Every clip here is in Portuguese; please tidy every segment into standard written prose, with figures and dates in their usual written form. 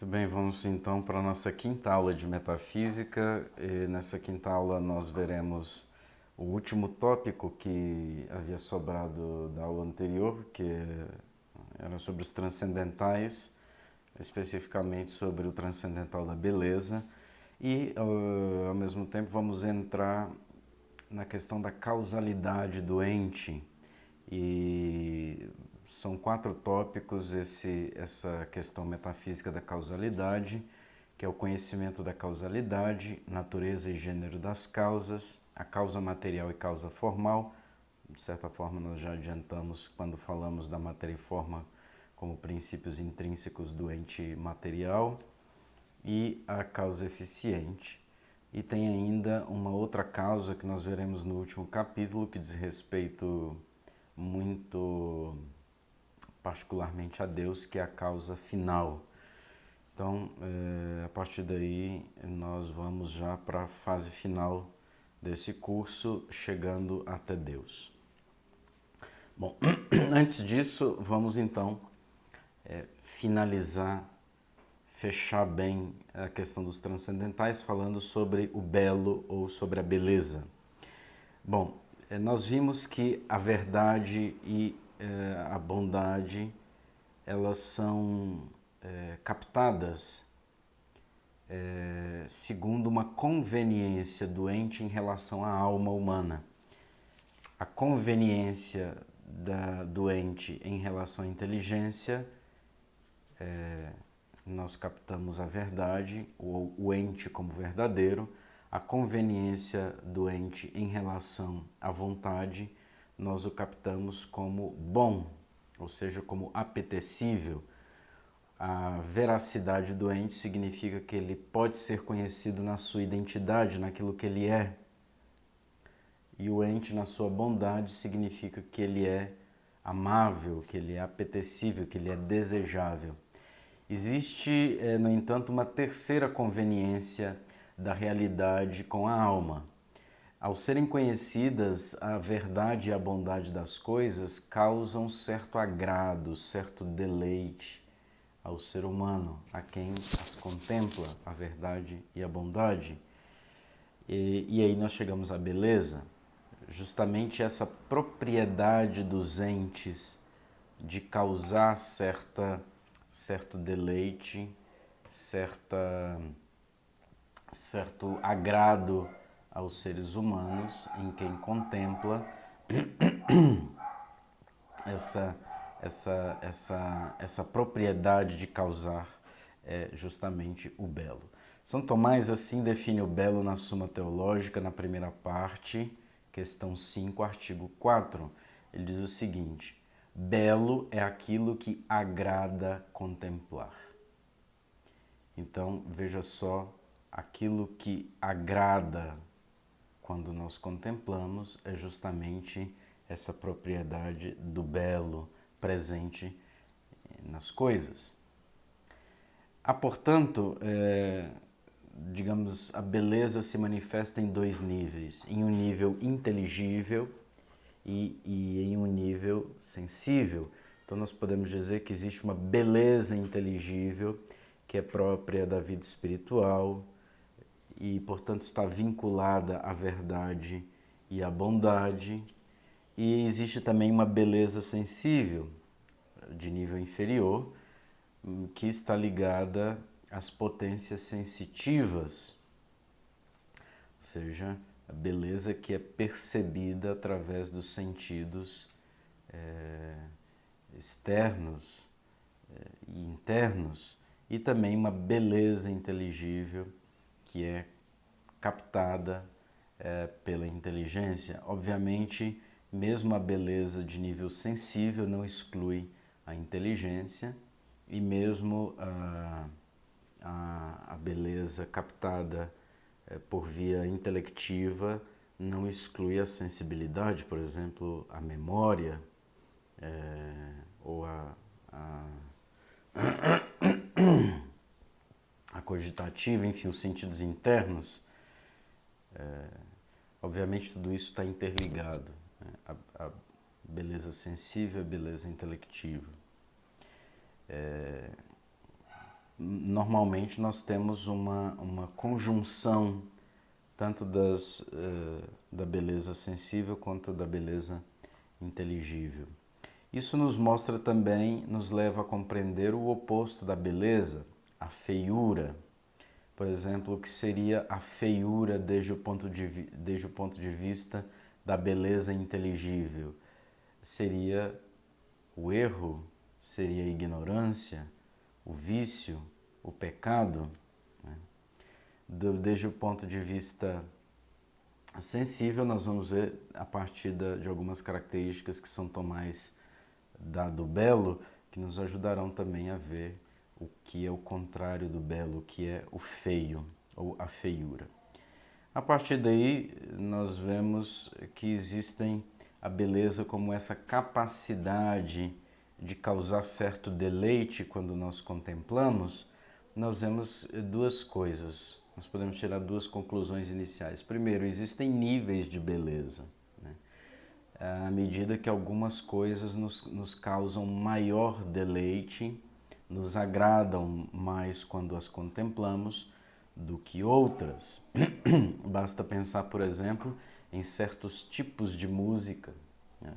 Muito bem, vamos então para a nossa quinta aula de metafísica. E nessa quinta aula nós veremos o último tópico que havia sobrado da aula anterior, que era sobre os transcendentais, especificamente sobre o transcendental da beleza. E, ao mesmo tempo, vamos entrar na questão da causalidade do ente. E são 4 tópicos essa questão metafísica da causalidade, que é o conhecimento da causalidade, natureza e gênero das causas, a causa material e causa formal. De certa forma, nós já adiantamos quando falamos da matéria e forma como princípios intrínsecos do ente material, e a causa eficiente. E tem ainda uma outra causa que nós veremos no último capítulo, que diz respeito muito particularmente a Deus, que é a causa final. Então, a partir daí, nós vamos já para a fase final desse curso, chegando até Deus. Bom, antes disso, vamos então finalizar, fechar bem a questão dos transcendentais, falando sobre o belo ou sobre a beleza. Bom, nós vimos que a verdade e a bondade, elas são captadas segundo uma conveniência do ente em relação à alma humana. A conveniência do ente em relação à inteligência, nós captamos a verdade, o ente como verdadeiro. A conveniência do ente em relação à vontade, nós o captamos como bom, ou seja, como apetecível. A veracidade do ente significa que ele pode ser conhecido na sua identidade, naquilo que ele é. E o ente, na sua bondade, significa que ele é amável, que ele é apetecível, que ele é desejável. Existe, no entanto, uma terceira conveniência da realidade com a alma. Ao serem conhecidas, a verdade e a bondade das coisas causam certo agrado, certo deleite ao ser humano, a quem as contempla, a verdade e a bondade. E aí nós chegamos à beleza, justamente essa propriedade dos entes de causar certo deleite, certo agrado aos seres humanos, em quem contempla essa propriedade de causar justamente o belo. São Tomás assim define o belo na Suma Teológica, na primeira parte, questão 5, artigo 4. Ele diz o seguinte: belo é aquilo que agrada contemplar. Então, veja só, aquilo que agrada quando nós contemplamos é justamente essa propriedade do belo presente nas coisas. Há, portanto, digamos, a beleza se manifesta em 2 níveis, em um nível inteligível e em um nível sensível. Então nós podemos dizer que existe uma beleza inteligível que é própria da vida espiritual e, portanto, está vinculada à verdade e à bondade. E existe também uma beleza sensível de nível inferior que está ligada às potências sensitivas, ou seja, a beleza que é percebida através dos sentidos externos e internos, e também uma beleza inteligível que é captada pela inteligência. Obviamente, mesmo a beleza de nível sensível não exclui a inteligência, e mesmo a beleza captada por via intelectiva não exclui a sensibilidade, por exemplo, a memória ou a cogitativa, enfim, os sentidos internos. Obviamente tudo isso está interligado, né? A beleza sensível, a beleza intelectiva. normalmente nós temos uma conjunção tanto da beleza sensível quanto da beleza inteligível. Isso nos mostra também, nos leva a compreender o oposto da beleza, a feiura. Por exemplo, o que seria a feiura desde o ponto de vista da beleza inteligível? Seria o erro, seria a ignorância, o vício, o pecado, né? Desde o ponto de vista sensível, nós vamos ver a partir de algumas características que São Tomás dá do belo, que nos ajudarão também a ver o que é o contrário do belo, o que é o feio ou a feiura. A partir daí, nós vemos que existem a beleza como essa capacidade de causar certo deleite quando nós contemplamos. Nós vemos duas coisas, nós podemos tirar duas conclusões iniciais. Primeiro, existem níveis de beleza, né? À medida que algumas coisas nos causam maior deleite, nos agradam mais quando as contemplamos do que outras. Basta pensar, por exemplo, em certos tipos de música, né?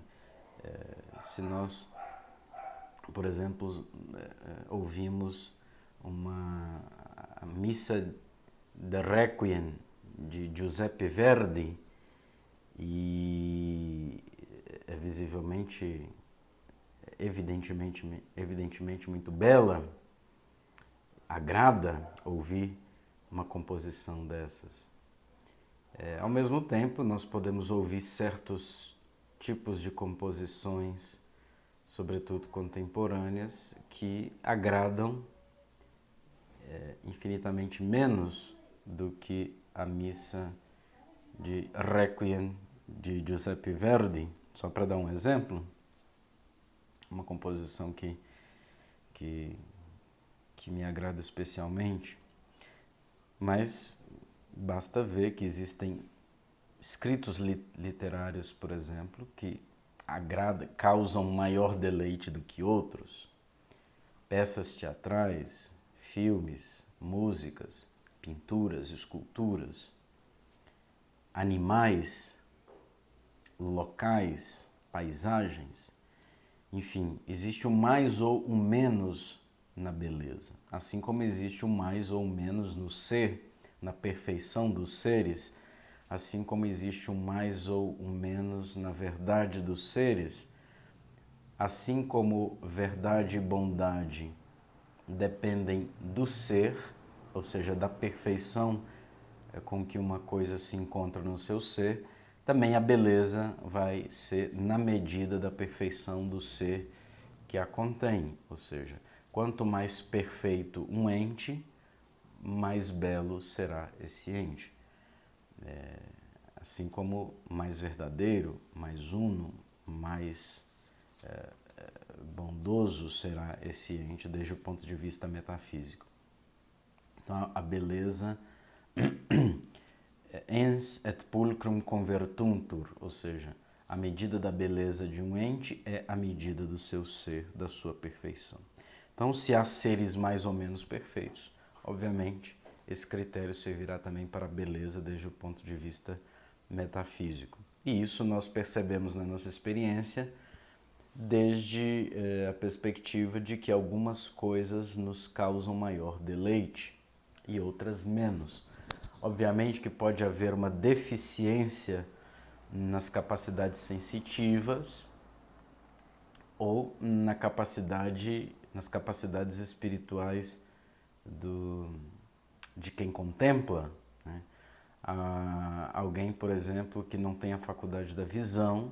Se nós, por exemplo, ouvimos a missa de Requiem de Giuseppe Verdi e é evidentemente muito bela, agrada ouvir uma composição dessas. Ao mesmo tempo, nós podemos ouvir certos tipos de composições, sobretudo contemporâneas, que agradam infinitamente menos do que a missa de Requiem de Giuseppe Verdi. Só para dar um exemplo, uma composição que me agrada especialmente, mas basta ver que existem escritos literários, por exemplo, que causam maior deleite do que outros. Peças teatrais, filmes, músicas, pinturas, esculturas, animais, locais, paisagens, enfim, existe o mais ou o menos na beleza, assim como existe o mais ou o menos no ser, na perfeição dos seres, assim como existe o mais ou o menos na verdade dos seres, assim como verdade e bondade dependem do ser, ou seja, da perfeição com que uma coisa se encontra no seu ser, também a beleza vai ser na medida da perfeição do ser que a contém, ou seja, quanto mais perfeito um ente, mais belo será esse ente. Assim como mais verdadeiro, mais uno, mais bondoso será esse ente desde o ponto de vista metafísico. Então, a beleza ens et pulcrum convertuntur, ou seja, a medida da beleza de um ente é a medida do seu ser, da sua perfeição. Então, se há seres mais ou menos perfeitos, obviamente, esse critério servirá também para a beleza desde o ponto de vista metafísico. E isso nós percebemos na nossa experiência desde a perspectiva de que algumas coisas nos causam maior deleite e outras menos. Obviamente que pode haver uma deficiência nas capacidades sensitivas ou nas capacidades espirituais de quem contempla, né? Alguém, por exemplo, que não tem a faculdade da visão,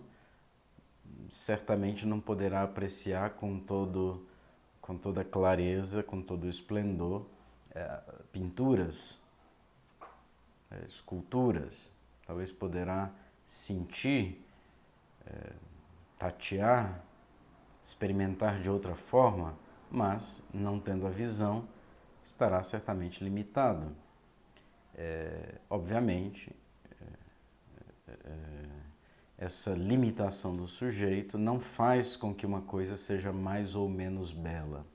certamente não poderá apreciar com toda clareza, com todo o esplendor, pinturas, esculturas. Talvez poderá sentir, tatear, experimentar de outra forma, mas não tendo a visão, estará certamente limitado. Obviamente, essa limitação do sujeito não faz com que uma coisa seja mais ou menos bela.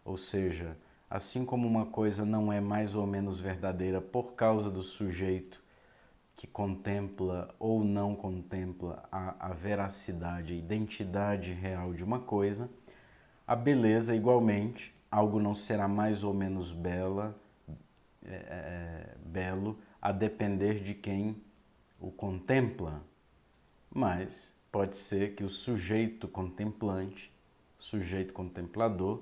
Ou seja, assim como uma coisa não é mais ou menos verdadeira por causa do sujeito que contempla ou não contempla a veracidade, a identidade real de uma coisa, a beleza, igualmente, algo não será mais ou menos belo a depender de quem o contempla, mas pode ser que o sujeito contemplante, sujeito contemplador,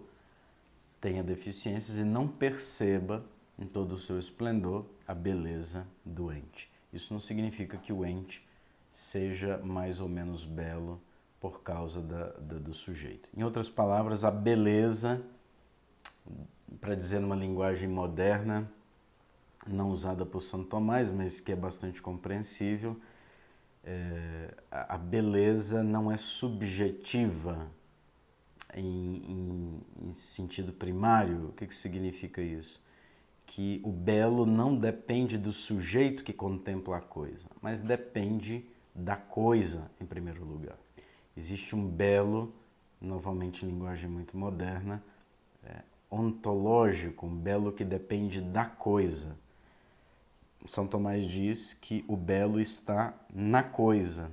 tenha deficiências e não perceba em todo o seu esplendor a beleza do ente. Isso não significa que o ente seja mais ou menos belo por causa do sujeito. Em outras palavras, a beleza, para dizer numa linguagem moderna, não usada por Santo Tomás, mas que é bastante compreensível, a beleza não é subjetiva em sentido primário. O que significa isso? Que o belo não depende do sujeito que contempla a coisa, mas depende da coisa em primeiro lugar. Existe um belo, novamente em linguagem muito moderna, ontológico, um belo que depende da coisa. São Tomás diz que o belo está na coisa,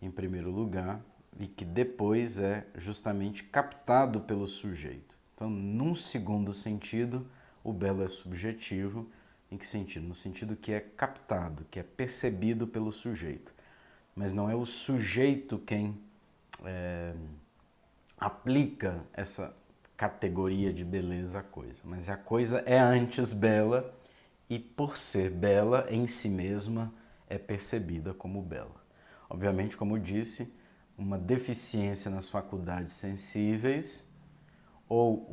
em primeiro lugar, e que depois é justamente captado pelo sujeito. Então, num segundo sentido, o belo é subjetivo. Em que sentido? No sentido que é captado, que é percebido pelo sujeito. Mas não é o sujeito quem aplica essa categoria de beleza à coisa, mas a coisa é antes bela e, por ser bela em si mesma, é percebida como bela. Obviamente, como eu disse, uma deficiência nas faculdades sensíveis ou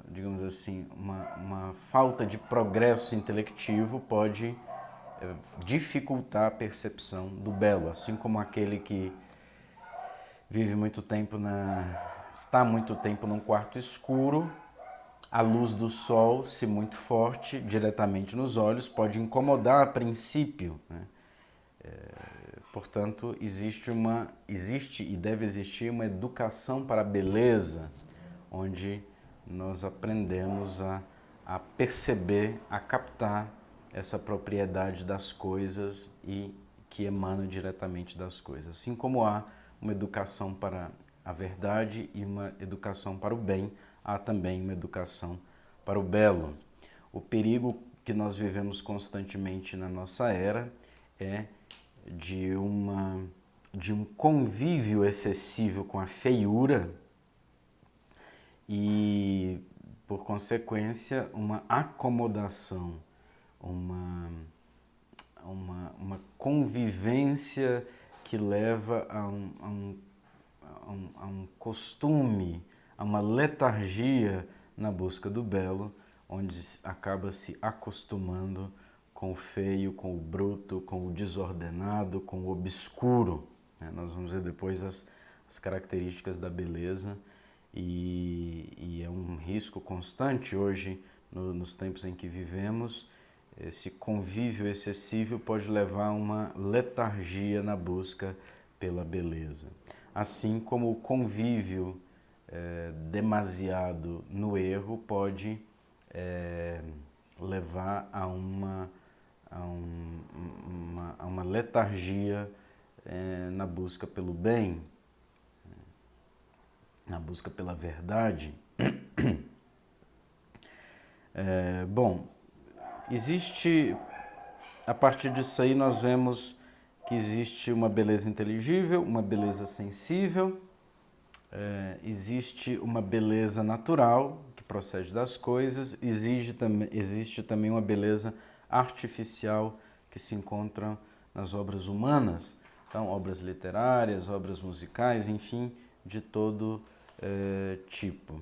digamos assim, uma falta de progresso intelectivo pode dificultar a percepção do belo, assim como aquele que vive muito tempo está muito tempo num quarto escuro, a luz do sol, se muito forte, diretamente nos olhos, pode incomodar a princípio, né? Portanto, existe e deve existir uma educação para a beleza, onde nós aprendemos a perceber, a captar essa propriedade das coisas e que emana diretamente das coisas. Assim como há uma educação para a verdade e uma educação para o bem, há também uma educação para o belo. O perigo que nós vivemos constantemente na nossa era é de um convívio excessivo com a feiura e, por consequência, uma acomodação, uma convivência que leva a um costume, a uma letargia na busca do belo, onde acaba se acostumando com o feio, com o bruto, com o desordenado, com o obscuro. Nós vamos ver depois as características da beleza e é um risco constante hoje, nos tempos em que vivemos. Esse convívio excessivo pode levar a uma letargia na busca pela beleza. Assim como o convívio demasiado no erro pode levar a uma letargia na busca pelo bem, na busca pela verdade. Bom, existe, a partir disso aí nós vemos que existe uma beleza inteligível, uma beleza sensível, existe uma beleza natural, que procede das coisas, existe também uma beleza artificial que se encontra nas obras humanas, então obras literárias, obras musicais, enfim, de todo tipo.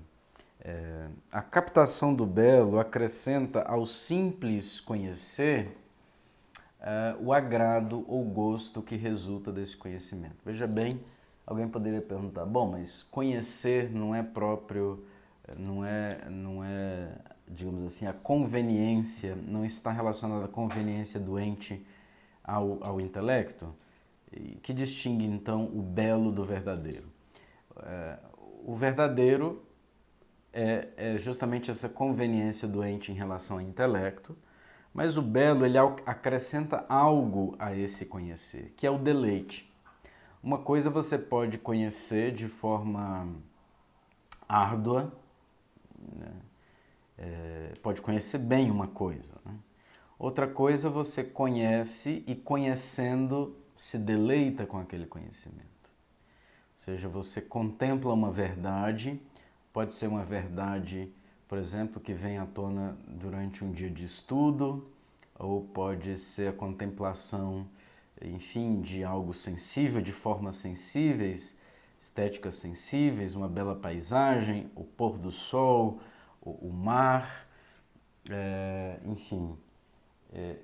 A captação do belo acrescenta ao simples conhecer o agrado ou gosto que resulta desse conhecimento. Veja bem, alguém poderia perguntar, bom, mas conhecer não é próprio, não é, digamos assim, a conveniência, não está relacionada à conveniência do ente ao intelecto? E que distingue então o belo do verdadeiro? O verdadeiro é justamente essa conveniência do ente em relação ao intelecto, mas o belo ele acrescenta algo a esse conhecer, que é o deleite. Uma coisa você pode conhecer de forma árdua, né? Pode conhecer bem uma coisa, né? Outra coisa você conhece e conhecendo se deleita com aquele conhecimento. Ou seja, você contempla uma verdade, pode ser uma verdade, por exemplo, que vem à tona durante um dia de estudo, ou pode ser a contemplação, enfim, de algo sensível, de formas sensíveis, estéticas sensíveis, uma bela paisagem, o pôr do sol, o mar, enfim.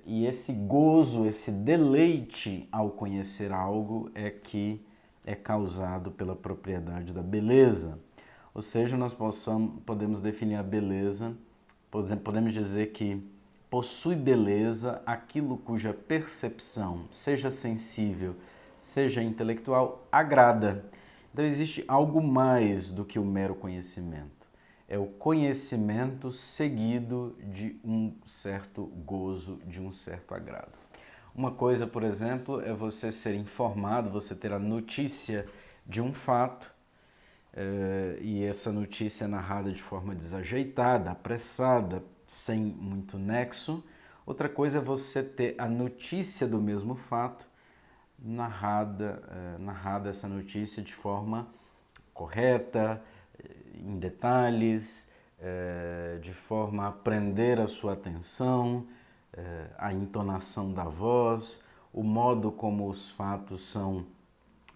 E esse gozo, esse deleite ao conhecer algo é que é causado pela propriedade da beleza. Ou seja, nós podemos definir a beleza, podemos dizer que possui beleza aquilo cuja percepção, seja sensível, seja intelectual, agrada. Então existe algo mais do que o mero conhecimento. É o conhecimento seguido de um certo gozo, de um certo agrado. Uma coisa, por exemplo, é você ser informado, você ter a notícia de um fato, e essa notícia é narrada de forma desajeitada, apressada, sem muito nexo. Outra coisa é você ter a notícia do mesmo fato, narrada essa notícia de forma correta, em detalhes, de forma a prender a sua atenção, a entonação da voz, o modo como os fatos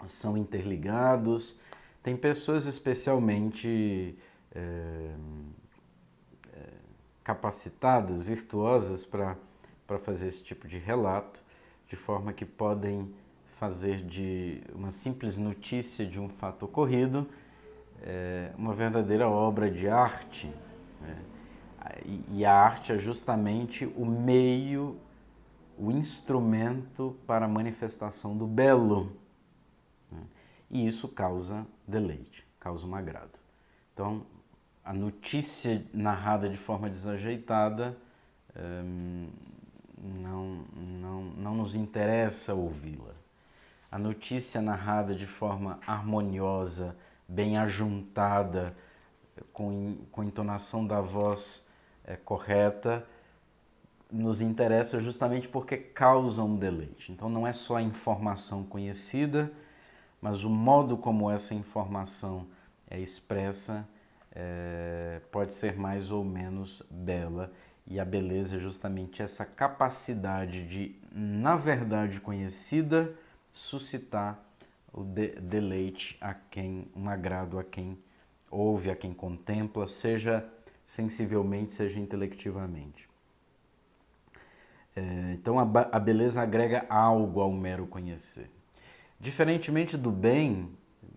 são interligados. Tem pessoas especialmente capacitadas, virtuosas para fazer esse tipo de relato, de forma que podem fazer de uma simples notícia de um fato ocorrido uma verdadeira obra de arte. Né? E a arte é justamente o meio, o instrumento para a manifestação do belo. Né? E isso causa deleite, causa um agrado. Então, a notícia narrada de forma desajeitada não nos interessa ouvi-la. A notícia narrada de forma harmoniosa, bem ajuntada, com entonação da voz correta, nos interessa justamente porque causa um deleite. Então não é só a informação conhecida, mas o modo como essa informação é expressa pode ser mais ou menos bela. E a beleza é justamente essa capacidade de, na verdade conhecida, suscitar o deleite a quem, um agrado a quem ouve, a quem contempla, seja sensivelmente, seja intelectivamente. Então a beleza agrega algo ao mero conhecer. Diferentemente do bem,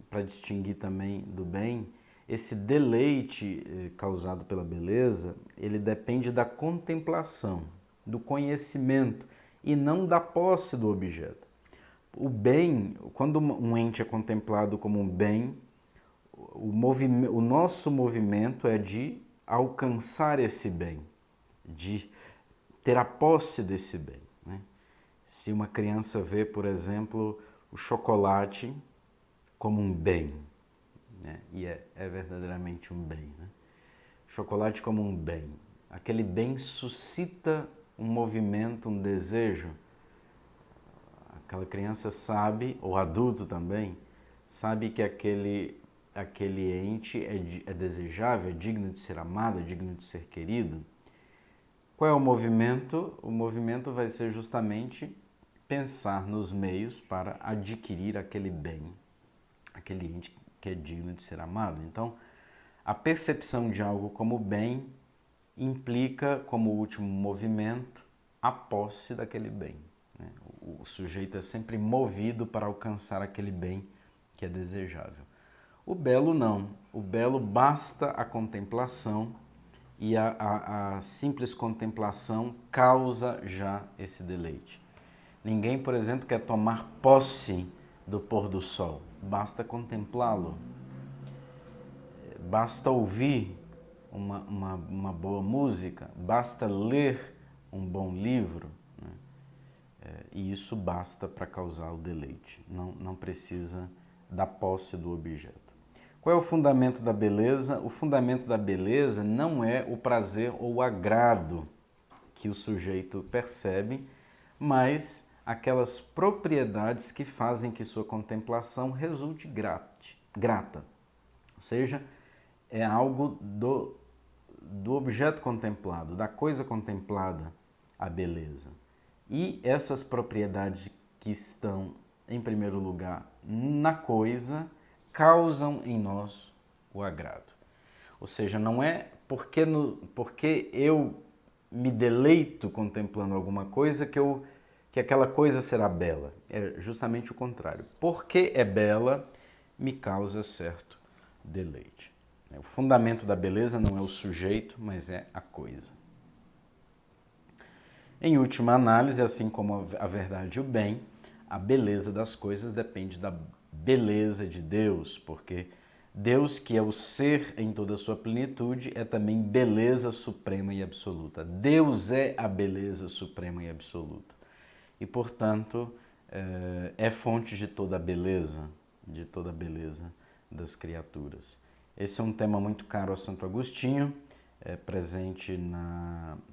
para distinguir também do bem, esse deleite causado pela beleza, ele depende da contemplação, do conhecimento e não da posse do objeto. O bem, quando um ente é contemplado como um bem, o nosso movimento é de alcançar esse bem, de ter a posse desse bem. Né? Se uma criança vê, por exemplo, o chocolate como um bem, né? E é verdadeiramente um bem. Né? Chocolate como um bem. Aquele bem suscita um movimento, um desejo. Aquela criança sabe, ou adulto também, sabe que aquele ente é desejável, é digno de ser amado, é digno de ser querido. Qual é o movimento? O movimento vai ser justamente pensar nos meios para adquirir aquele bem, aquele ente que é digno de ser amado. Então, a percepção de algo como bem implica, como último movimento, a posse daquele bem. Né? O sujeito é sempre movido para alcançar aquele bem que é desejável. O belo não. O belo basta a contemplação e a simples contemplação causa já esse deleite. Ninguém, por exemplo, quer tomar posse do pôr do sol. Basta contemplá-lo. Basta ouvir uma boa música, basta ler um bom livro, né? E isso basta para causar o deleite, não precisa da posse do objeto. Qual é o fundamento da beleza? O fundamento da beleza não é o prazer ou o agrado que o sujeito percebe, mas aquelas propriedades que fazem que sua contemplação resulte grata. Ou seja, é algo do objeto contemplado, da coisa contemplada, a beleza. E essas propriedades que estão, em primeiro lugar, na coisa, causam em nós o agrado. Ou seja, não é porque eu me deleito contemplando alguma coisa que aquela coisa será bela. É justamente o contrário. Porque é bela, me causa certo deleite. O fundamento da beleza não é o sujeito, mas é a coisa. Em última análise, assim como a verdade e o bem, a beleza das coisas depende da beleza de Deus, porque Deus, que é o ser em toda a sua plenitude, é também beleza suprema e absoluta. Deus é a beleza suprema e absoluta. E, portanto, é fonte de toda a beleza das criaturas. Esse é um tema muito caro a Santo Agostinho, presente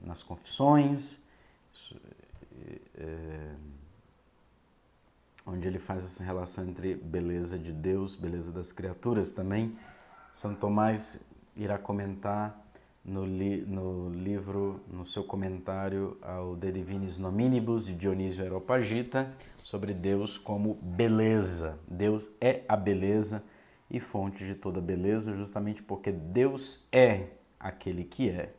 nas Confissões, onde ele faz essa relação entre beleza de Deus, beleza das criaturas. Também São Tomás irá comentar no livro, no seu comentário ao De Divinis Nominibus, de Dionísio Areopagita, sobre Deus como beleza. Deus é a beleza e fonte de toda beleza, justamente porque Deus é aquele que é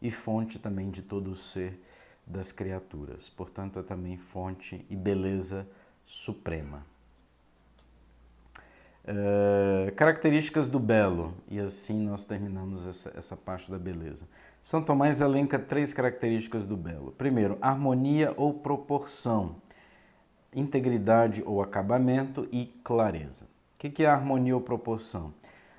e fonte também de todo o ser das criaturas. Portanto, é também fonte e beleza suprema. Características do belo, e assim nós terminamos essa parte da beleza. São Tomás elenca 3 características do belo. Primeiro, harmonia ou proporção, integridade ou acabamento e clareza. O que é harmonia ou proporção?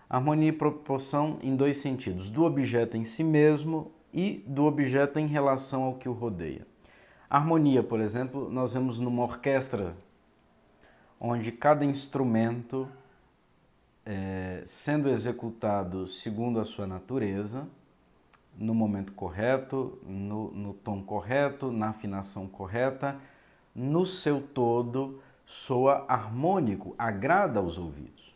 Harmonia e proporção em 2 sentidos, do objeto em si mesmo e do objeto em relação ao que o rodeia. Harmonia, por exemplo, nós vemos numa orquestra, onde cada instrumento sendo executado segundo a sua natureza, no momento correto, no tom correto, na afinação correta, no seu todo, soa harmônico, agrada aos ouvidos.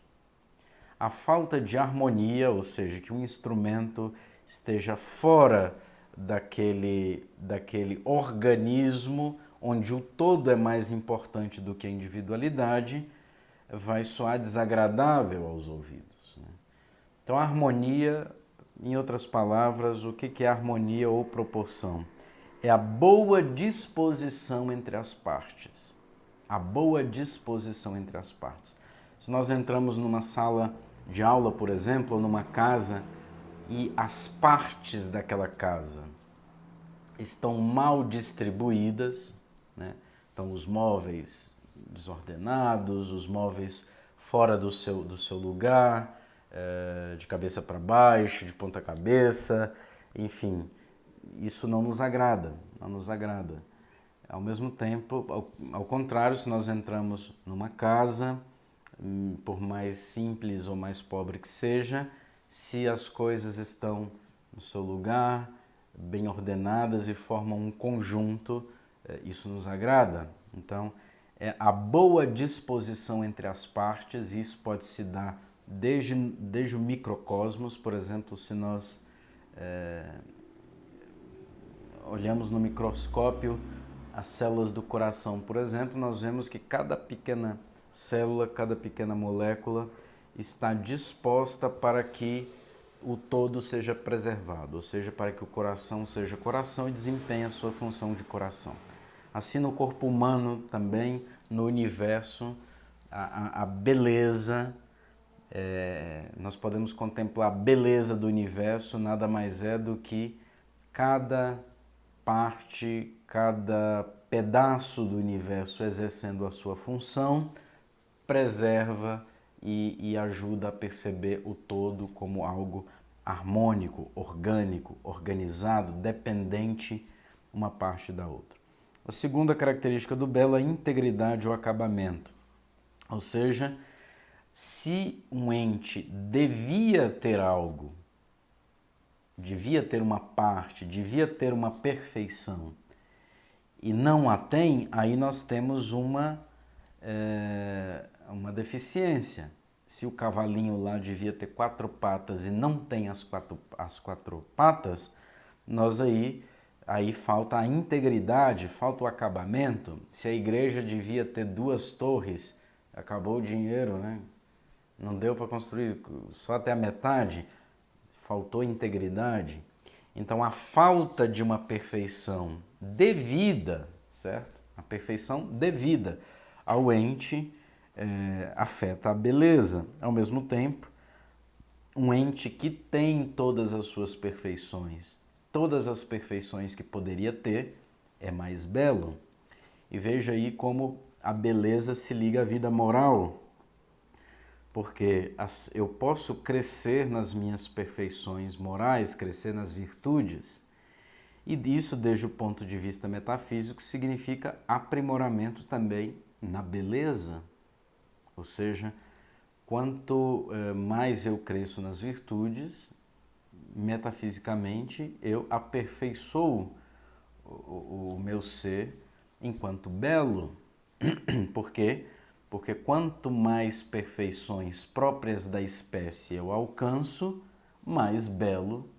A falta de harmonia, ou seja, que um instrumento esteja fora daquele organismo onde o todo é mais importante do que a individualidade, vai soar desagradável aos ouvidos. Então, a harmonia, em outras palavras, o que é harmonia ou proporção? É a boa disposição entre as partes. A boa disposição entre as partes. Se nós entramos numa sala de aula, por exemplo, ou numa casa, e as partes daquela casa estão mal distribuídas, né? Então, os móveis desordenados, os móveis fora do seu lugar, de cabeça para baixo, de ponta cabeça, enfim, isso não nos agrada, não nos agrada. Ao mesmo tempo, ao contrário, se nós entramos numa casa, por mais simples ou mais pobre que seja, se as coisas estão no seu lugar, bem ordenadas e formam um conjunto, isso nos agrada. Então, é a boa disposição entre as partes, e isso pode se dar desde o microcosmos. Por exemplo, se nós olhamos no microscópio as células do coração, por exemplo, nós vemos que cada pequena célula, cada pequena molécula está disposta para que o todo seja preservado, ou seja, para que o coração seja coração e desempenhe a sua função de coração. Assim, no corpo humano também, no universo, a beleza, nós podemos contemplar a beleza do universo, nada mais é do que cada parte, cada pedaço do universo exercendo a sua função, preserva e ajuda a perceber o todo como algo harmônico, orgânico, organizado, dependente uma parte da outra. A segunda característica do belo é a integridade ou acabamento. Ou seja, se um ente devia ter algo, devia ter uma parte, devia ter uma perfeição e não a tem, aí nós temos uma deficiência. Se o cavalinho lá devia ter 4 patas e não tem as quatro patas, nós aí falta a integridade, falta o acabamento. Se a igreja devia ter 2 torres, acabou o dinheiro, né? Não deu para construir só até a metade, faltou integridade. Então a falta de uma perfeição devida, certo? A perfeição devida ao ente afeta a beleza. Ao mesmo tempo, um ente que tem todas as suas perfeições, todas as perfeições que poderia ter, é mais belo. E veja aí como a beleza se liga à vida moral, porque eu posso crescer nas minhas perfeições morais, crescer nas virtudes, e isso, desde o ponto de vista metafísico, significa aprimoramento também na beleza. Ou seja, quanto mais eu cresço nas virtudes, metafisicamente eu aperfeiçoo o meu ser enquanto belo. Por quê? Porque quanto mais perfeições próprias da espécie eu alcanço, mais belo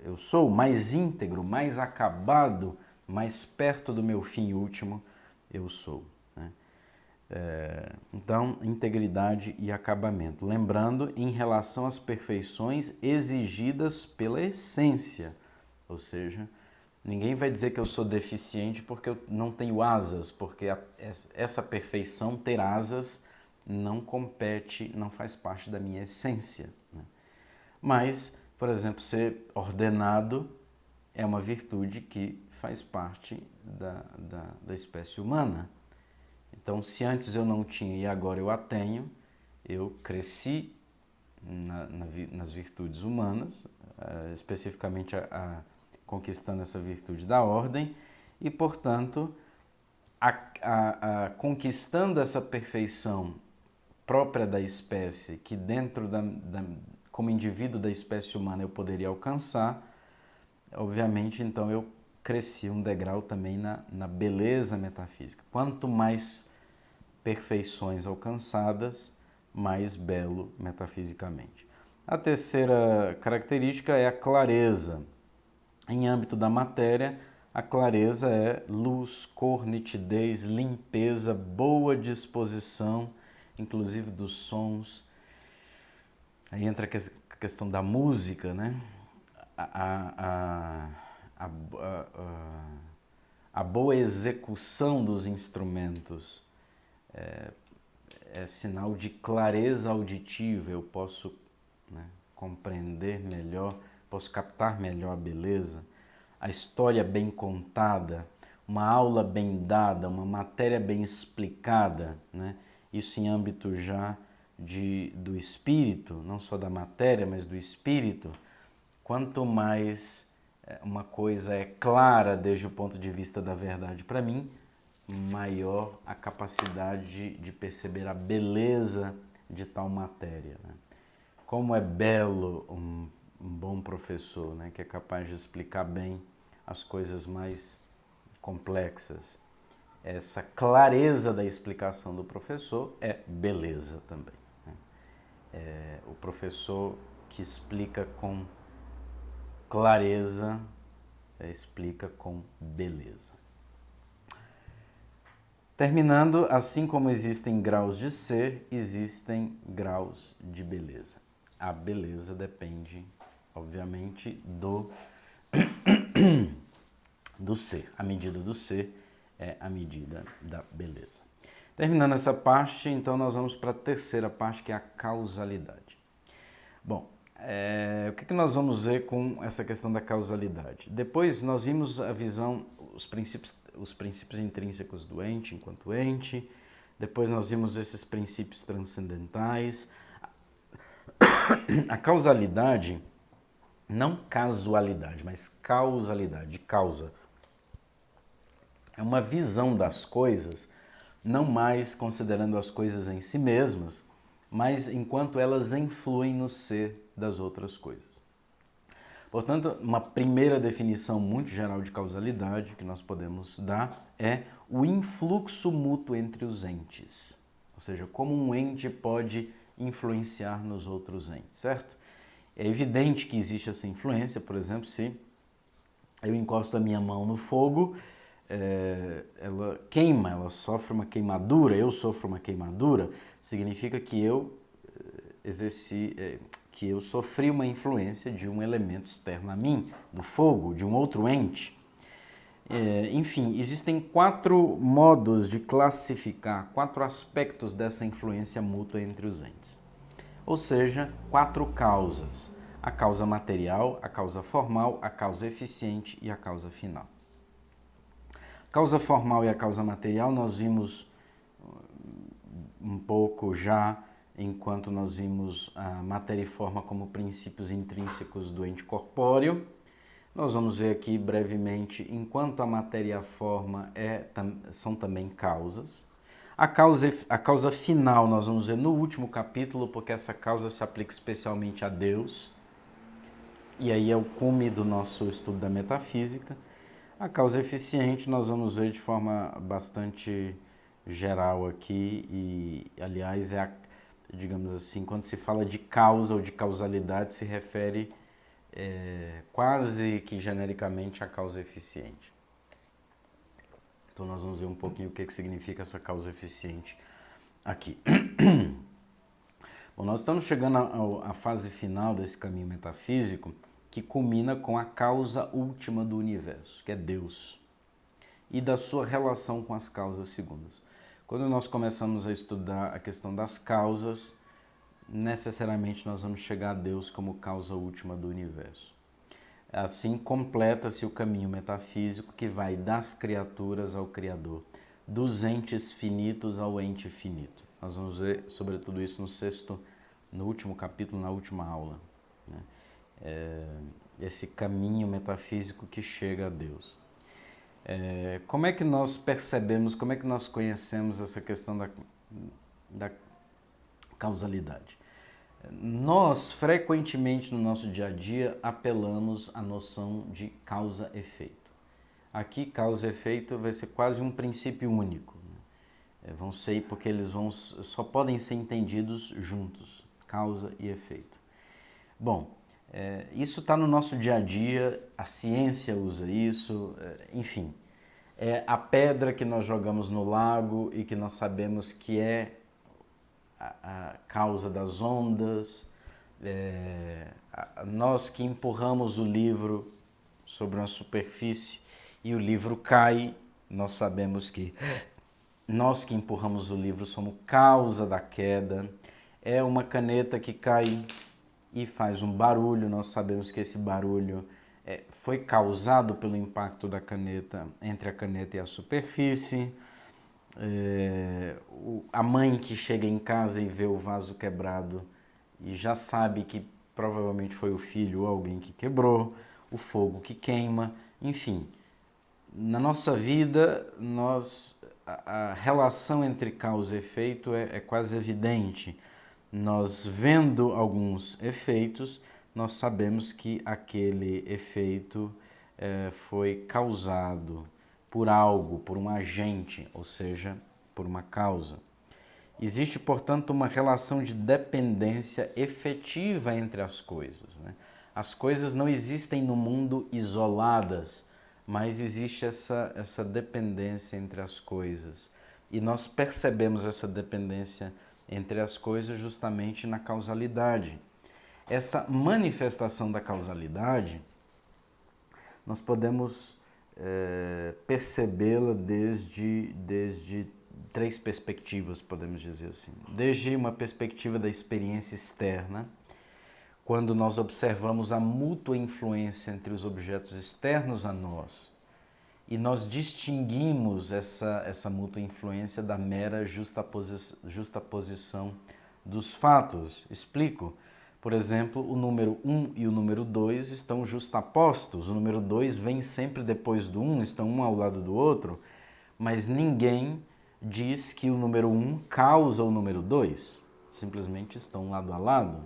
eu sou, mais íntegro, mais acabado, mais perto do meu fim último eu sou. Né? Então, integridade e acabamento. Lembrando, em relação às perfeições exigidas pela essência, ou seja, ninguém vai dizer que eu sou deficiente porque eu não tenho asas, porque essa perfeição, ter asas, não compete, não faz parte da minha essência. Né? Mas, por exemplo, ser ordenado é uma virtude que faz parte da espécie humana. Então, se antes eu não tinha e agora eu a tenho, eu cresci nas virtudes humanas, especificamente conquistando essa virtude da ordem, e, portanto, conquistando essa perfeição própria da espécie, que dentro como indivíduo da espécie humana eu poderia alcançar, obviamente, então eu cresci um degrau também na beleza metafísica. Quanto mais perfeições alcançadas, mais belo metafisicamente. A terceira característica é a clareza. Em âmbito da matéria, a clareza é luz, cor, nitidez, limpeza, boa disposição, inclusive dos sons. Aí entra a questão da música, né? A boa execução dos instrumentos é sinal de clareza auditiva. Eu posso, né, compreender melhor, posso captar melhor a beleza. A história bem contada, uma aula bem dada, uma matéria bem explicada, né? Isso em âmbito já do espírito, não só da matéria, mas do espírito. Quanto mais uma coisa é clara desde o ponto de vista da verdade para mim, maior a capacidade de perceber a beleza de tal matéria. Né? Como é belo um bom professor, né? Que é capaz de explicar bem as coisas mais complexas. Essa clareza da explicação do professor é beleza também. Né? O professor que explica com clareza, explica com beleza. Terminando, assim como existem graus de ser, existem graus de beleza. A beleza depende, obviamente, do ser. A medida do ser é a medida da beleza. Terminando essa parte, então nós vamos para a terceira parte, que é a causalidade. Bom, o que nós vamos ver com essa questão da causalidade? Depois nós vimos a visão, os princípios intrínsecos do ente enquanto ente. Depois nós vimos esses princípios transcendentais, A causalidade, não casualidade, mas causalidade, de causa, é uma visão das coisas, não mais considerando as coisas em si mesmas, mas enquanto elas influem no ser das outras coisas. Portanto, uma primeira definição muito geral de causalidade que nós podemos dar é o influxo mútuo entre os entes. Ou seja, como um ente pode influenciar nos outros entes, certo? É evidente que existe essa influência, por exemplo, se eu encosto a minha mão no fogo, ela queima, ela sofre uma queimadura, eu sofro uma queimadura, significa que que eu sofri uma influência de um elemento externo a mim, do fogo, de um outro ente. Enfim, existem 4 modos de classificar, 4 aspectos dessa influência mútua entre os entes. Ou seja, 4 causas: a causa material, a causa formal, a causa eficiente e a causa final. A causa formal e a causa material nós vimos um pouco já enquanto nós vimos a matéria e forma como princípios intrínsecos do ente corpóreo. Nós vamos ver aqui brevemente, enquanto a matéria e a forma são também causas. A causa final nós vamos ver no último capítulo, porque essa causa se aplica especialmente a Deus. E aí é o cume do nosso estudo da metafísica. A causa eficiente nós vamos ver de forma bastante geral aqui e, aliás, digamos assim, quando se fala de causa ou de causalidade, se refere quase que genericamente à causa eficiente. Então nós vamos ver um pouquinho o que significa essa causa eficiente aqui. Bom, nós estamos chegando à fase final desse caminho metafísico, que culmina com a causa última do universo, que é Deus, e da sua relação com as causas segundas. Quando nós começamos a estudar a questão das causas, necessariamente nós vamos chegar a Deus como causa última do universo. Assim completa-se o caminho metafísico que vai das criaturas ao Criador, dos entes finitos ao ente finito. Nós vamos ver sobre tudo isso no último capítulo, na última aula, né? Esse caminho metafísico que chega a Deus. Como é que nós percebemos, como é que nós conhecemos essa questão da causalidade? Nós, frequentemente no nosso dia a dia, apelamos à noção de causa-efeito. Aqui, causa e efeito vai ser quase um princípio único, né? Vão ser porque eles só podem ser entendidos juntos, causa e efeito. Bom, isso está no nosso dia a dia, a ciência usa isso, enfim. É a pedra que nós jogamos no lago e que nós sabemos que é a causa das ondas, nós que empurramos o livro sobre uma superfície e o livro cai, nós sabemos que nós que empurramos o livro somos causa da queda. É uma caneta que cai e faz um barulho, nós sabemos que esse barulho foi causado pelo impacto da caneta entre a caneta e a superfície. A mãe que chega em casa e vê o vaso quebrado e já sabe que provavelmente foi o filho ou alguém que quebrou, o fogo que queima, enfim. Na nossa vida, a relação entre causa e efeito é quase evidente. Nós vendo alguns efeitos, nós sabemos que aquele efeito foi causado por algo, por um agente, ou seja, por uma causa. Existe, portanto, uma relação de dependência efetiva entre as coisas, né? As coisas não existem no mundo isoladas, mas existe essa dependência entre as coisas. E nós percebemos essa dependência entre as coisas justamente na causalidade. Essa manifestação da causalidade, nós podemos percebê-la desde 3 perspectivas, podemos dizer assim. Desde uma perspectiva da experiência externa, quando nós observamos a mútua influência entre os objetos externos a nós, e nós distinguimos essa mútua influência da mera justaposição dos fatos. Explico. Por exemplo, o número 1 e o número 2 estão justapostos. O número 2 vem sempre depois do 1, estão um ao lado do outro, mas ninguém diz que o número 1 causa o número 2. Simplesmente estão lado a lado.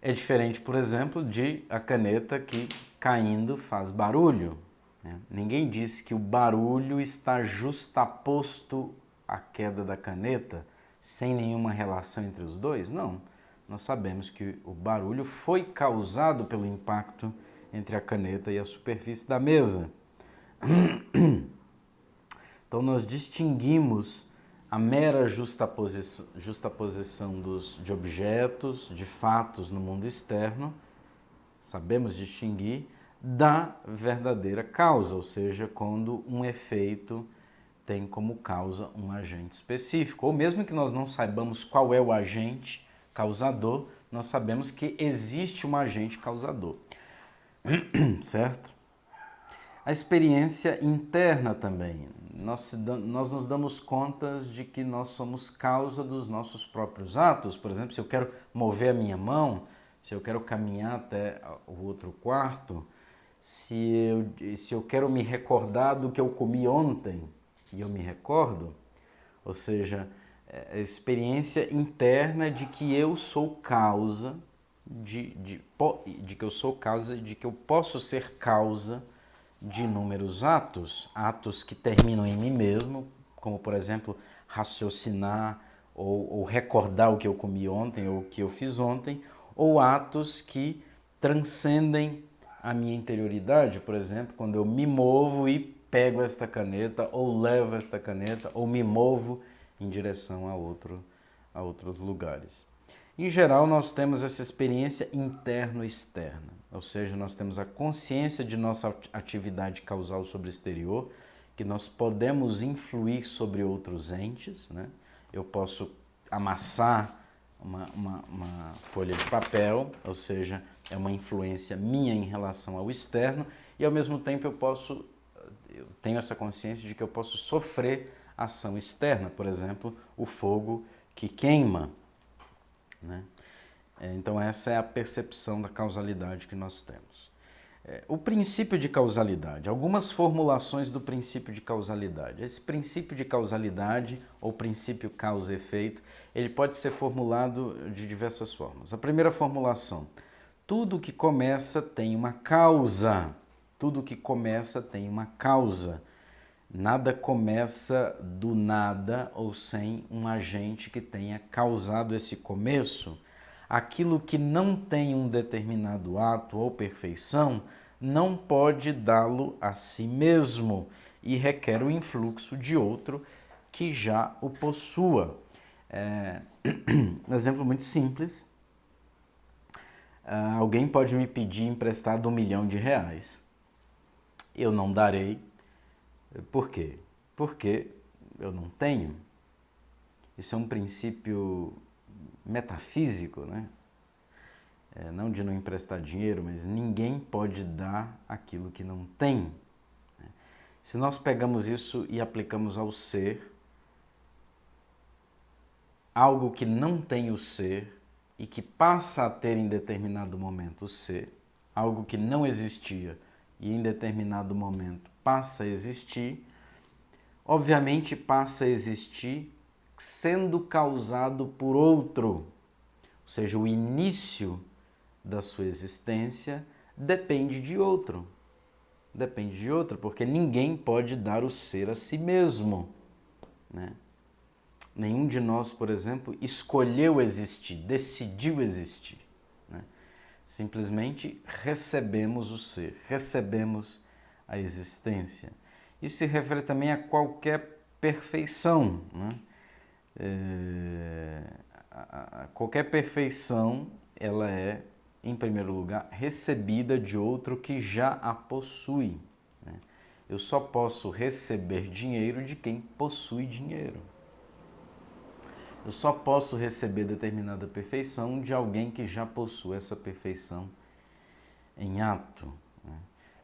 É diferente, por exemplo, de a caneta que caindo faz barulho. Ninguém diz que o barulho está justaposto à queda da caneta, sem nenhuma relação entre os dois? Não. Nós sabemos que o barulho foi causado pelo impacto entre a caneta e a superfície da mesa. Então nós distinguimos a mera justaposição de objetos, de fatos no mundo externo, sabemos distinguir, da verdadeira causa, ou seja, quando um efeito tem como causa um agente específico. Ou mesmo que nós não saibamos qual é o agente causador, nós sabemos que existe um agente causador, certo? A experiência interna também. Nós nos damos conta de que nós somos causa dos nossos próprios atos. Por exemplo, se eu quero mover a minha mão, se eu quero caminhar até o outro quarto, se eu quero me recordar do que eu comi ontem, e eu me recordo, ou seja, a experiência interna de que eu sou causa, de que eu sou causa, de que eu posso ser causa de inúmeros atos que terminam em mim mesmo, como por exemplo, raciocinar ou recordar o que eu comi ontem ou o que eu fiz ontem, ou atos que transcendem a minha interioridade, por exemplo, quando eu me movo e pego esta caneta, ou levo esta caneta, ou me movo em direção a outros lugares. Em geral, nós temos essa experiência interno-externa, ou seja, nós temos a consciência de nossa atividade causal sobre o exterior, que nós podemos influir sobre outros entes, né? Eu posso amassar uma folha de papel, ou seja, é uma influência minha em relação ao externo, e ao mesmo tempo eu tenho essa consciência de que eu posso sofrer ação externa, por exemplo, o fogo que queima, né? Então essa é a percepção da causalidade que nós temos. O princípio de causalidade, algumas formulações do princípio de causalidade. Esse princípio de causalidade, ou princípio causa-efeito, ele pode ser formulado de diversas formas. A primeira formulação, tudo que começa tem uma causa. Tudo que começa tem uma causa. Nada começa do nada ou sem um agente que tenha causado esse começo. Aquilo que não tem um determinado ato ou perfeição não pode dá-lo a si mesmo e requer o influxo de outro que já o possua. Um exemplo muito simples. Alguém pode me pedir emprestado R$1 milhão. Eu não darei. Por quê? Porque eu não tenho. Isso é um princípio metafísico, né? Não de não emprestar dinheiro, mas ninguém pode dar aquilo que não tem. Se nós pegamos isso e aplicamos ao ser, algo que não tem o ser e que passa a ter em determinado momento o ser, algo que não existia e em determinado momento passa a existir, obviamente passa a existir sendo causado por outro, ou seja, o início da sua existência depende de outro. Depende de outro, porque ninguém pode dar o ser a si mesmo, né? Nenhum de nós, por exemplo, escolheu existir, decidiu existir, né? Simplesmente recebemos o ser, recebemos a existência. Isso se refere também a qualquer perfeição, né? Qualquer perfeição, ela é, em primeiro lugar, recebida de outro que já a possui, né? Eu só posso receber dinheiro de quem possui dinheiro. Eu só posso receber determinada perfeição de alguém que já possui essa perfeição em ato, né?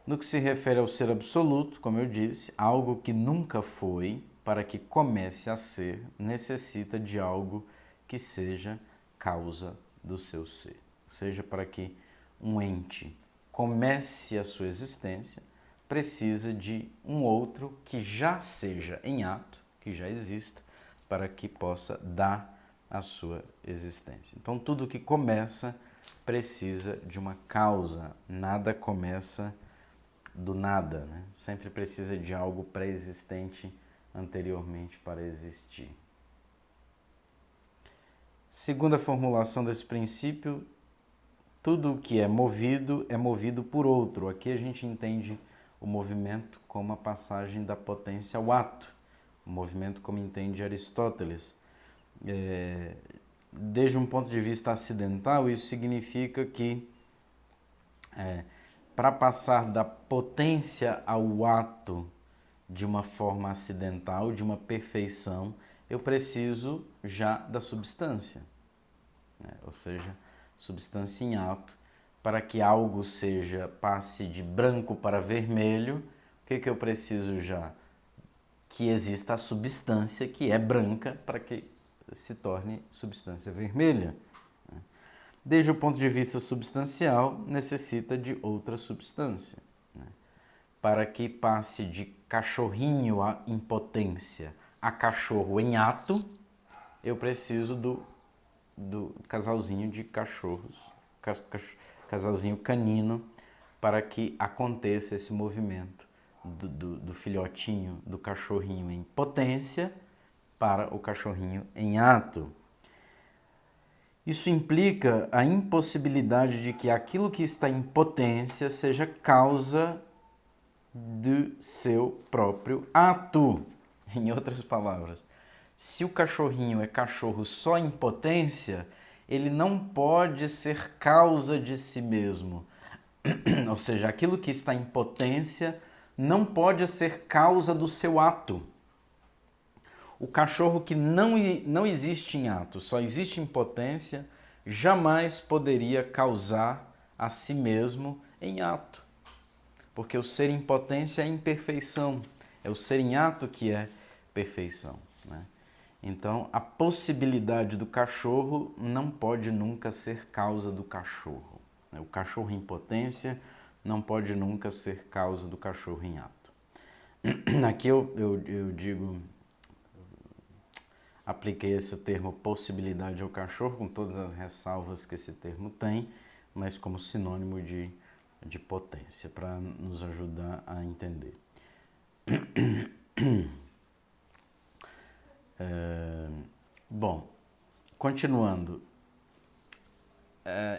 No que se refere ao ser absoluto, como eu disse, algo que nunca foi, para que comece a ser, necessita de algo que seja causa do seu ser. Ou seja, para que um ente comece a sua existência, precisa de um outro que já seja em ato, que já exista, para que possa dar a sua existência. Então, tudo que começa precisa de uma causa, nada começa do nada, né? Sempre precisa de algo pré-existente anteriormente para existir. Segundo a formulação desse princípio, tudo o que é movido por outro. Aqui a gente entende o movimento como a passagem da potência ao ato, o movimento como entende Aristóteles. Desde um ponto de vista acidental, isso significa que para passar da potência ao ato de uma forma acidental, de uma perfeição, eu preciso já da substância, né? Ou seja, substância em ato. Para que algo passe de branco para vermelho, o que eu preciso já? Que exista a substância que é branca para que se torne substância vermelha. Desde o ponto de vista substancial, necessita de outra substância, né? Para que passe de cachorrinho em potência a cachorro em ato, eu preciso do casalzinho de cachorros, casalzinho canino, para que aconteça esse movimento do filhotinho, do cachorrinho em potência para o cachorrinho em ato. Isso implica a impossibilidade de que aquilo que está em potência seja causa do seu próprio ato. Em outras palavras, se o cachorrinho é cachorro só em potência, ele não pode ser causa de si mesmo. Ou seja, aquilo que está em potência não pode ser causa do seu ato. O cachorro que não existe em ato, só existe em potência, jamais poderia causar a si mesmo em ato. Porque o ser em potência é imperfeição, é o ser em ato que é perfeição, né? Então, a possibilidade do cachorro não pode nunca ser causa do cachorro. O cachorro em potência não pode nunca ser causa do cachorro em ato. Aqui eu digo, apliquei esse termo possibilidade ao cachorro, com todas as ressalvas que esse termo tem, mas como sinônimo de potência, para nos ajudar a entender. Bom, continuando,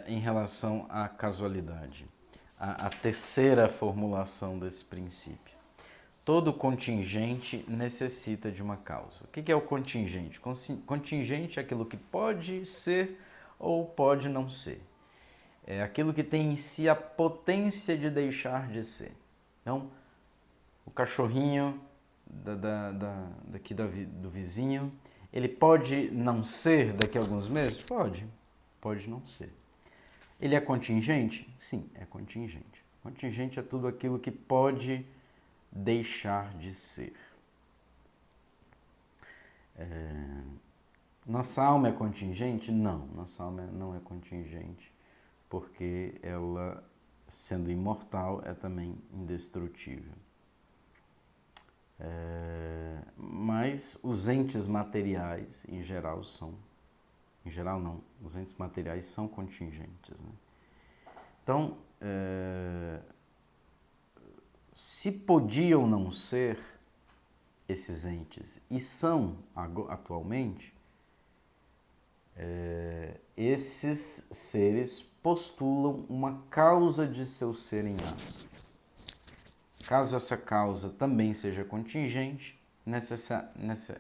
em relação à casualidade, a terceira formulação desse princípio. Todo contingente necessita de uma causa. O que é o contingente? Contingente é aquilo que pode ser ou pode não ser. É aquilo que tem em si a potência de deixar de ser. Então, o cachorrinho do vizinho, ele pode não ser daqui a alguns meses? Pode não ser. Ele é contingente? Sim, é contingente. Contingente é tudo aquilo que pode deixar de ser. Nossa alma é contingente? Não, nossa alma não é contingente, porque ela, sendo imortal, é também indestrutível. Mas os entes materiais, em geral, são... Em geral, não. Os entes materiais são contingentes, né? Então, se podiam não ser esses entes e são atualmente, esses seres postulam uma causa de seu ser em ato. Caso essa causa também seja contingente,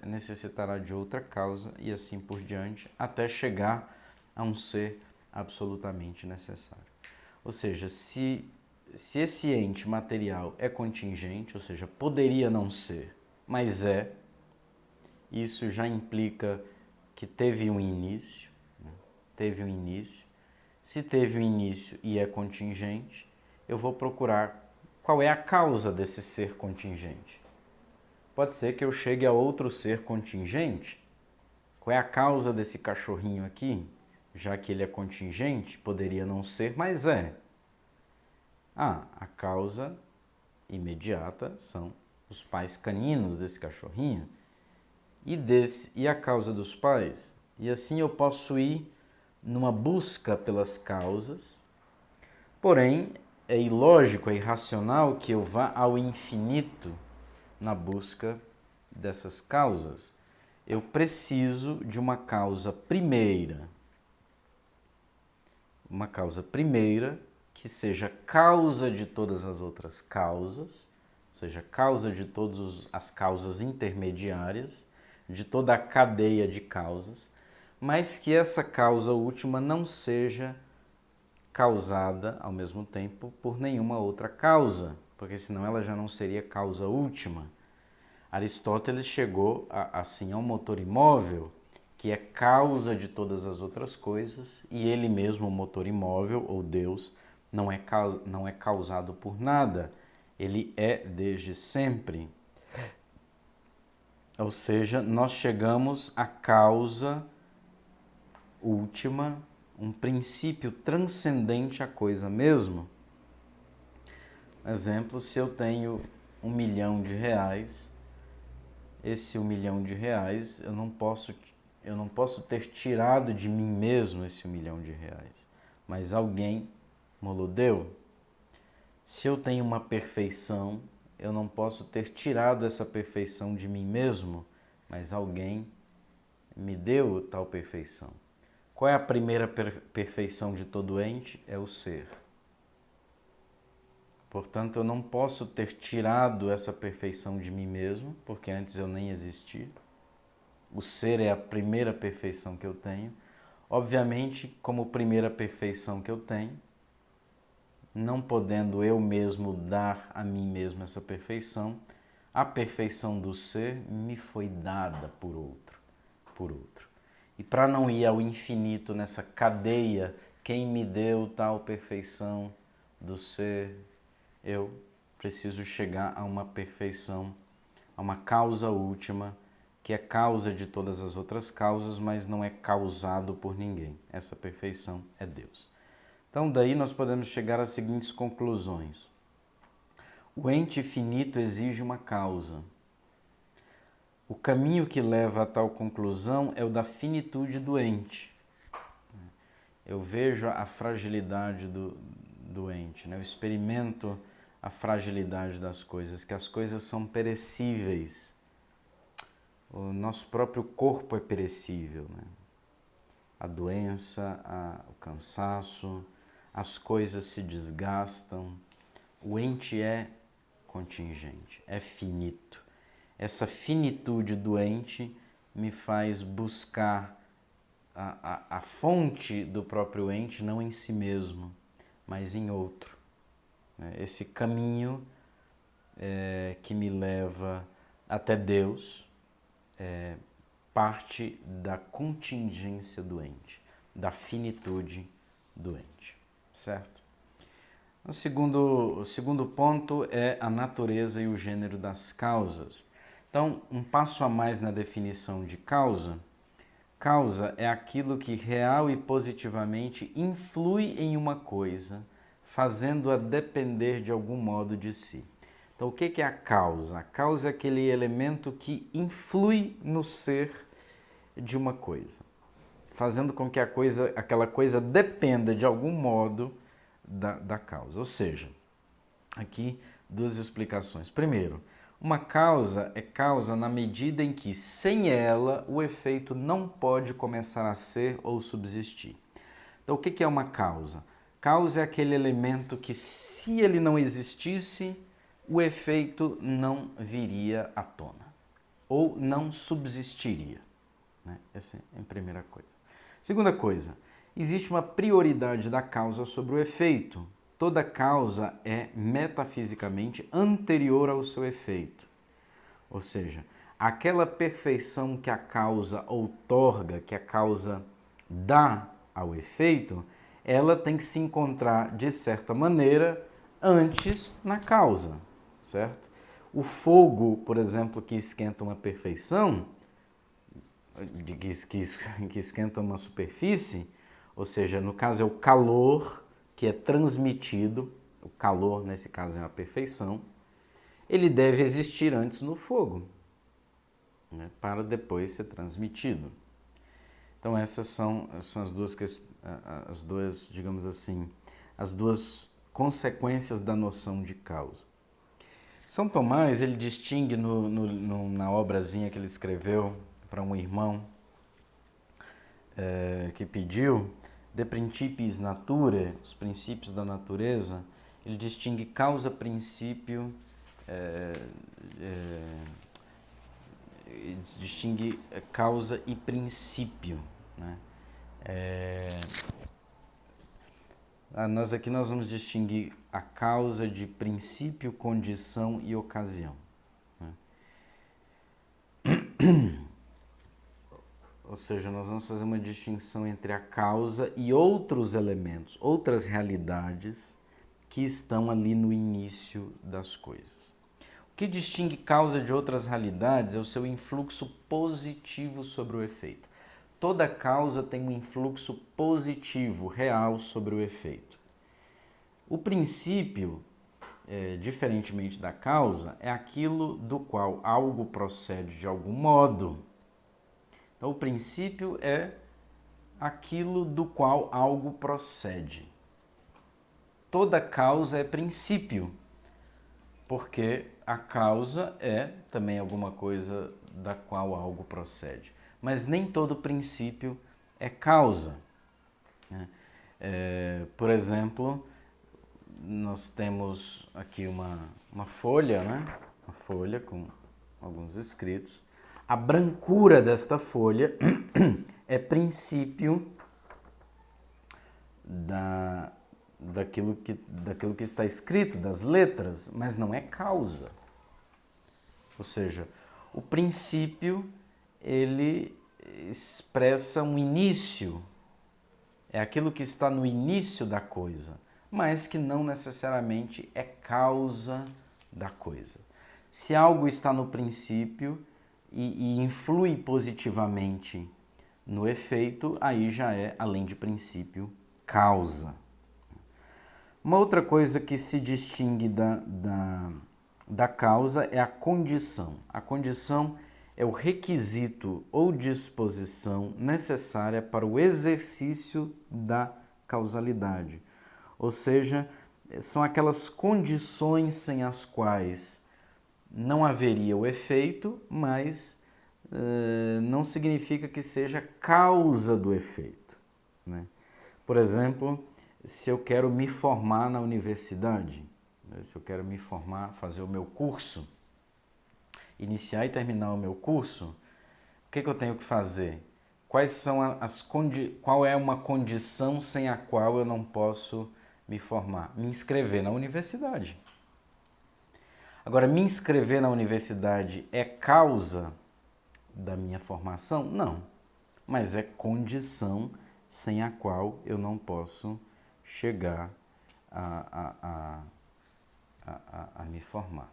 necessitará de outra causa e assim por diante, até chegar a um ser absolutamente necessário. Ou seja, se esse ente material é contingente, ou seja, poderia não ser, mas isso já implica que teve um início, né? Teve um início. Se teve um início e é contingente, eu vou procurar qual é a causa desse ser contingente. Pode ser que eu chegue a outro ser contingente. Qual é a causa desse cachorrinho aqui? já que ele é contingente, poderia não ser, mas é. A causa imediata são os pais caninos desse cachorrinho e a causa dos pais. E assim eu posso ir numa busca pelas causas, porém é ilógico, é irracional que eu vá ao infinito na busca dessas causas. Eu preciso de uma causa primeira. Uma causa primeira que seja causa de todas as outras causas, ou seja, causa de todas as causas intermediárias, de toda a cadeia de causas, mas que essa causa última não seja causada ao mesmo tempo por nenhuma outra causa, porque senão ela já não seria causa última. Aristóteles chegou assim ao motor imóvel, que é causa de todas as outras coisas, e ele mesmo, o motor imóvel, ou Deus, não é causado por nada, ele é desde sempre. Ou seja, nós chegamos à causa última, um princípio transcendente à coisa mesmo. Exemplo, se eu tenho R$1 milhão, esse R$1 milhão eu não posso ter tirado de mim mesmo esse R$1 milhão, mas alguém me deu. Se eu tenho uma perfeição, eu não posso ter tirado essa perfeição de mim mesmo, mas alguém me deu tal perfeição. Qual é a primeira perfeição de todo ente? É o ser. Portanto, eu não posso ter tirado essa perfeição de mim mesmo, porque antes eu nem existia. O ser é a primeira perfeição que eu tenho. Obviamente, como primeira perfeição que eu tenho, não podendo eu mesmo dar a mim mesmo essa perfeição, a perfeição do ser me foi dada por outro. E para não ir ao infinito nessa cadeia, quem me deu tal perfeição do ser, eu preciso chegar a uma perfeição, a uma causa última, que é causa de todas as outras causas, mas não é causado por ninguém. Essa perfeição é Deus. Então, daí nós podemos chegar às seguintes conclusões. O ente finito exige uma causa. O caminho que leva a tal conclusão é o da finitude do ente. Eu vejo a fragilidade do ente, né? Eu experimento a fragilidade das coisas, que as coisas são perecíveis. O nosso próprio corpo é perecível, né? A doença, o cansaço, as coisas se desgastam. O ente é contingente, é finito. Essa finitude do ente me faz buscar a fonte do próprio ente, não em si mesmo, mas em outro. Esse caminho que me leva até Deus parte da contingência do ente, da finitude do ente, certo? O segundo ponto é a natureza e o gênero das causas. Então, um passo a mais na definição de causa. Causa é aquilo que real e positivamente influi em uma coisa, fazendo-a depender de algum modo de si. Então, o que é a causa? A causa é aquele elemento que influi no ser de uma coisa, fazendo com que aquela coisa dependa de algum modo da causa. Ou seja, aqui duas explicações. Primeiro, uma causa é causa na medida em que, sem ela, o efeito não pode começar a ser ou subsistir. Então, o que é uma causa? Causa é aquele elemento que, se ele não existisse, o efeito não viria à tona, ou não subsistiria. Essa é a primeira coisa. Segunda coisa, existe uma prioridade da causa sobre o efeito. Toda causa é metafisicamente anterior ao seu efeito. Ou seja, aquela perfeição que a causa outorga, que a causa dá ao efeito, ela tem que se encontrar, de certa maneira, antes na causa, certo? O fogo, por exemplo, que esquenta uma perfeição, que esquenta uma superfície, ou seja, no caso é o calor que é transmitido, o calor nesse caso é a perfeição, ele deve existir antes no fogo, né, para depois ser transmitido. Então essas são as duas, digamos assim, as duas consequências da noção de causa. São Tomás, ele distingue na obrazinha que ele escreveu para um irmão que pediu, De Principiis Naturae, os princípios da natureza, ele distingue causa, princípio, distingue causa e princípio, né? Nós vamos distinguir a causa de princípio, condição e ocasião, né? Ou seja, nós vamos fazer uma distinção entre a causa e outros elementos, outras realidades que estão ali no início das coisas. O que distingue causa de outras realidades é o seu influxo positivo sobre o efeito. Toda causa tem um influxo positivo, real, sobre o efeito. O princípio, diferentemente da causa, é aquilo do qual algo procede de algum modo. Então, o princípio é aquilo do qual algo procede. Toda causa é princípio, porque a causa é também alguma coisa da qual algo procede. Mas nem todo princípio é causa, né? Por exemplo, nós temos aqui uma folha, né? Uma folha com alguns escritos. A brancura desta folha é princípio daquilo que está escrito, das letras, mas não é causa. Ou seja, o princípio, ele expressa um início, é aquilo que está no início da coisa, mas que não necessariamente é causa da coisa. Se algo está no princípio e influi positivamente no efeito, aí já é, além de princípio, causa. Uma outra coisa que se distingue da causa é a condição. A condição é o requisito ou disposição necessária para o exercício da causalidade. Ou seja, são aquelas condições sem as quais não haveria o efeito, mas não significa que seja causa do efeito, né? Por exemplo, se eu quero me formar na universidade, se eu quero me formar, fazer o meu curso, iniciar e terminar o meu curso, o que eu tenho que fazer? Qual é uma condição sem a qual eu não posso me formar? Me inscrever na universidade. Agora, me inscrever na universidade é causa da minha formação? Não, mas é condição sem a qual eu não posso chegar a me formar.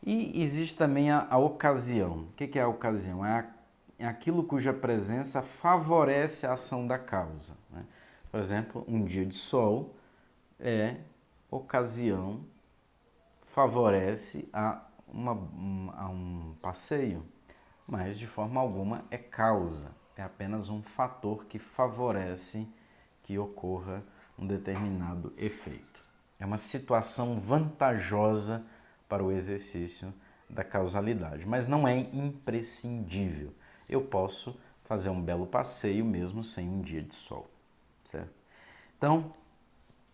E existe também a ocasião. O que é a ocasião? É aquilo cuja presença favorece a ação da causa, né? Por exemplo, um dia de sol é ocasião, favorece a um passeio, mas de forma alguma é causa, é apenas um fator que favorece que ocorra um determinado efeito. É uma situação vantajosa para o exercício da causalidade, mas não é imprescindível. Eu posso fazer um belo passeio mesmo sem um dia de sol, certo? Então,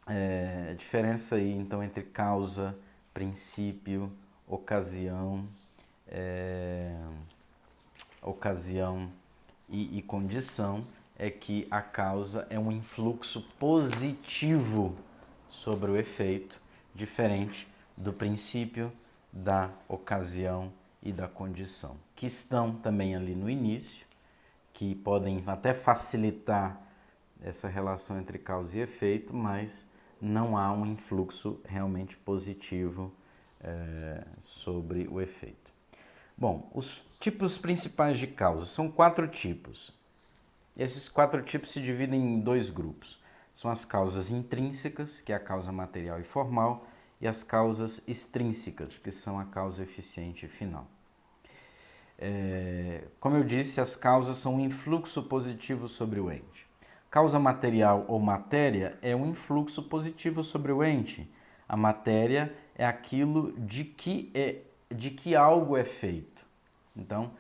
a diferença aí então entre causa, princípio, ocasião e condição é que a causa é um influxo positivo sobre o efeito, diferente do princípio, da ocasião e da condição, que estão também ali no início, que podem até facilitar essa relação entre causa e efeito, mas não há um influxo realmente positivo sobre o efeito. Bom, os tipos principais de causa são 4 tipos. Esses 4 tipos se dividem em 2 grupos. São as causas intrínsecas, que é a causa material e formal, e as causas extrínsecas, que são a causa eficiente e final. Como eu disse, as causas são um influxo positivo sobre o ente. Causa material ou matéria é um influxo positivo sobre o ente. A matéria é aquilo de que algo é feito. Então,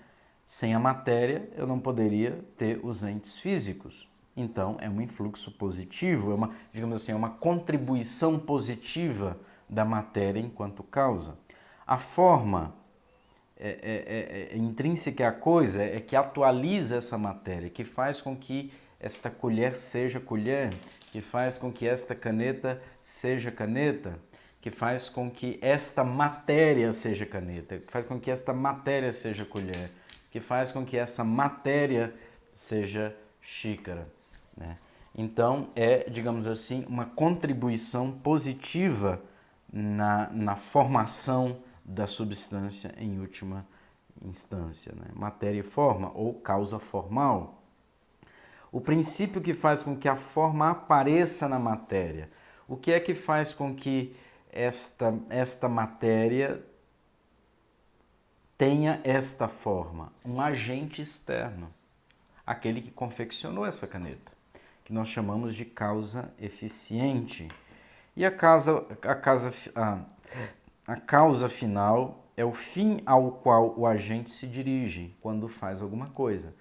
sem a matéria, eu não poderia ter os entes físicos. Então, é um influxo positivo, digamos assim, é uma contribuição positiva da matéria enquanto causa. A forma intrínseca à coisa é que atualiza essa matéria, que faz com que esta colher seja colher, que faz com que esta caneta seja caneta, que faz com que esta matéria seja caneta, que faz com que esta matéria seja colher, que faz com que essa matéria seja xícara, né? Então, digamos assim, uma contribuição positiva na formação da substância em última instância, né? Matéria e forma, ou causa formal. O princípio que faz com que a forma apareça na matéria. O que é que faz com que esta matéria tenha esta forma? Um agente externo, aquele que confeccionou essa caneta, que nós chamamos de causa eficiente. E a causa final é o fim ao qual o agente se dirige quando faz alguma coisa.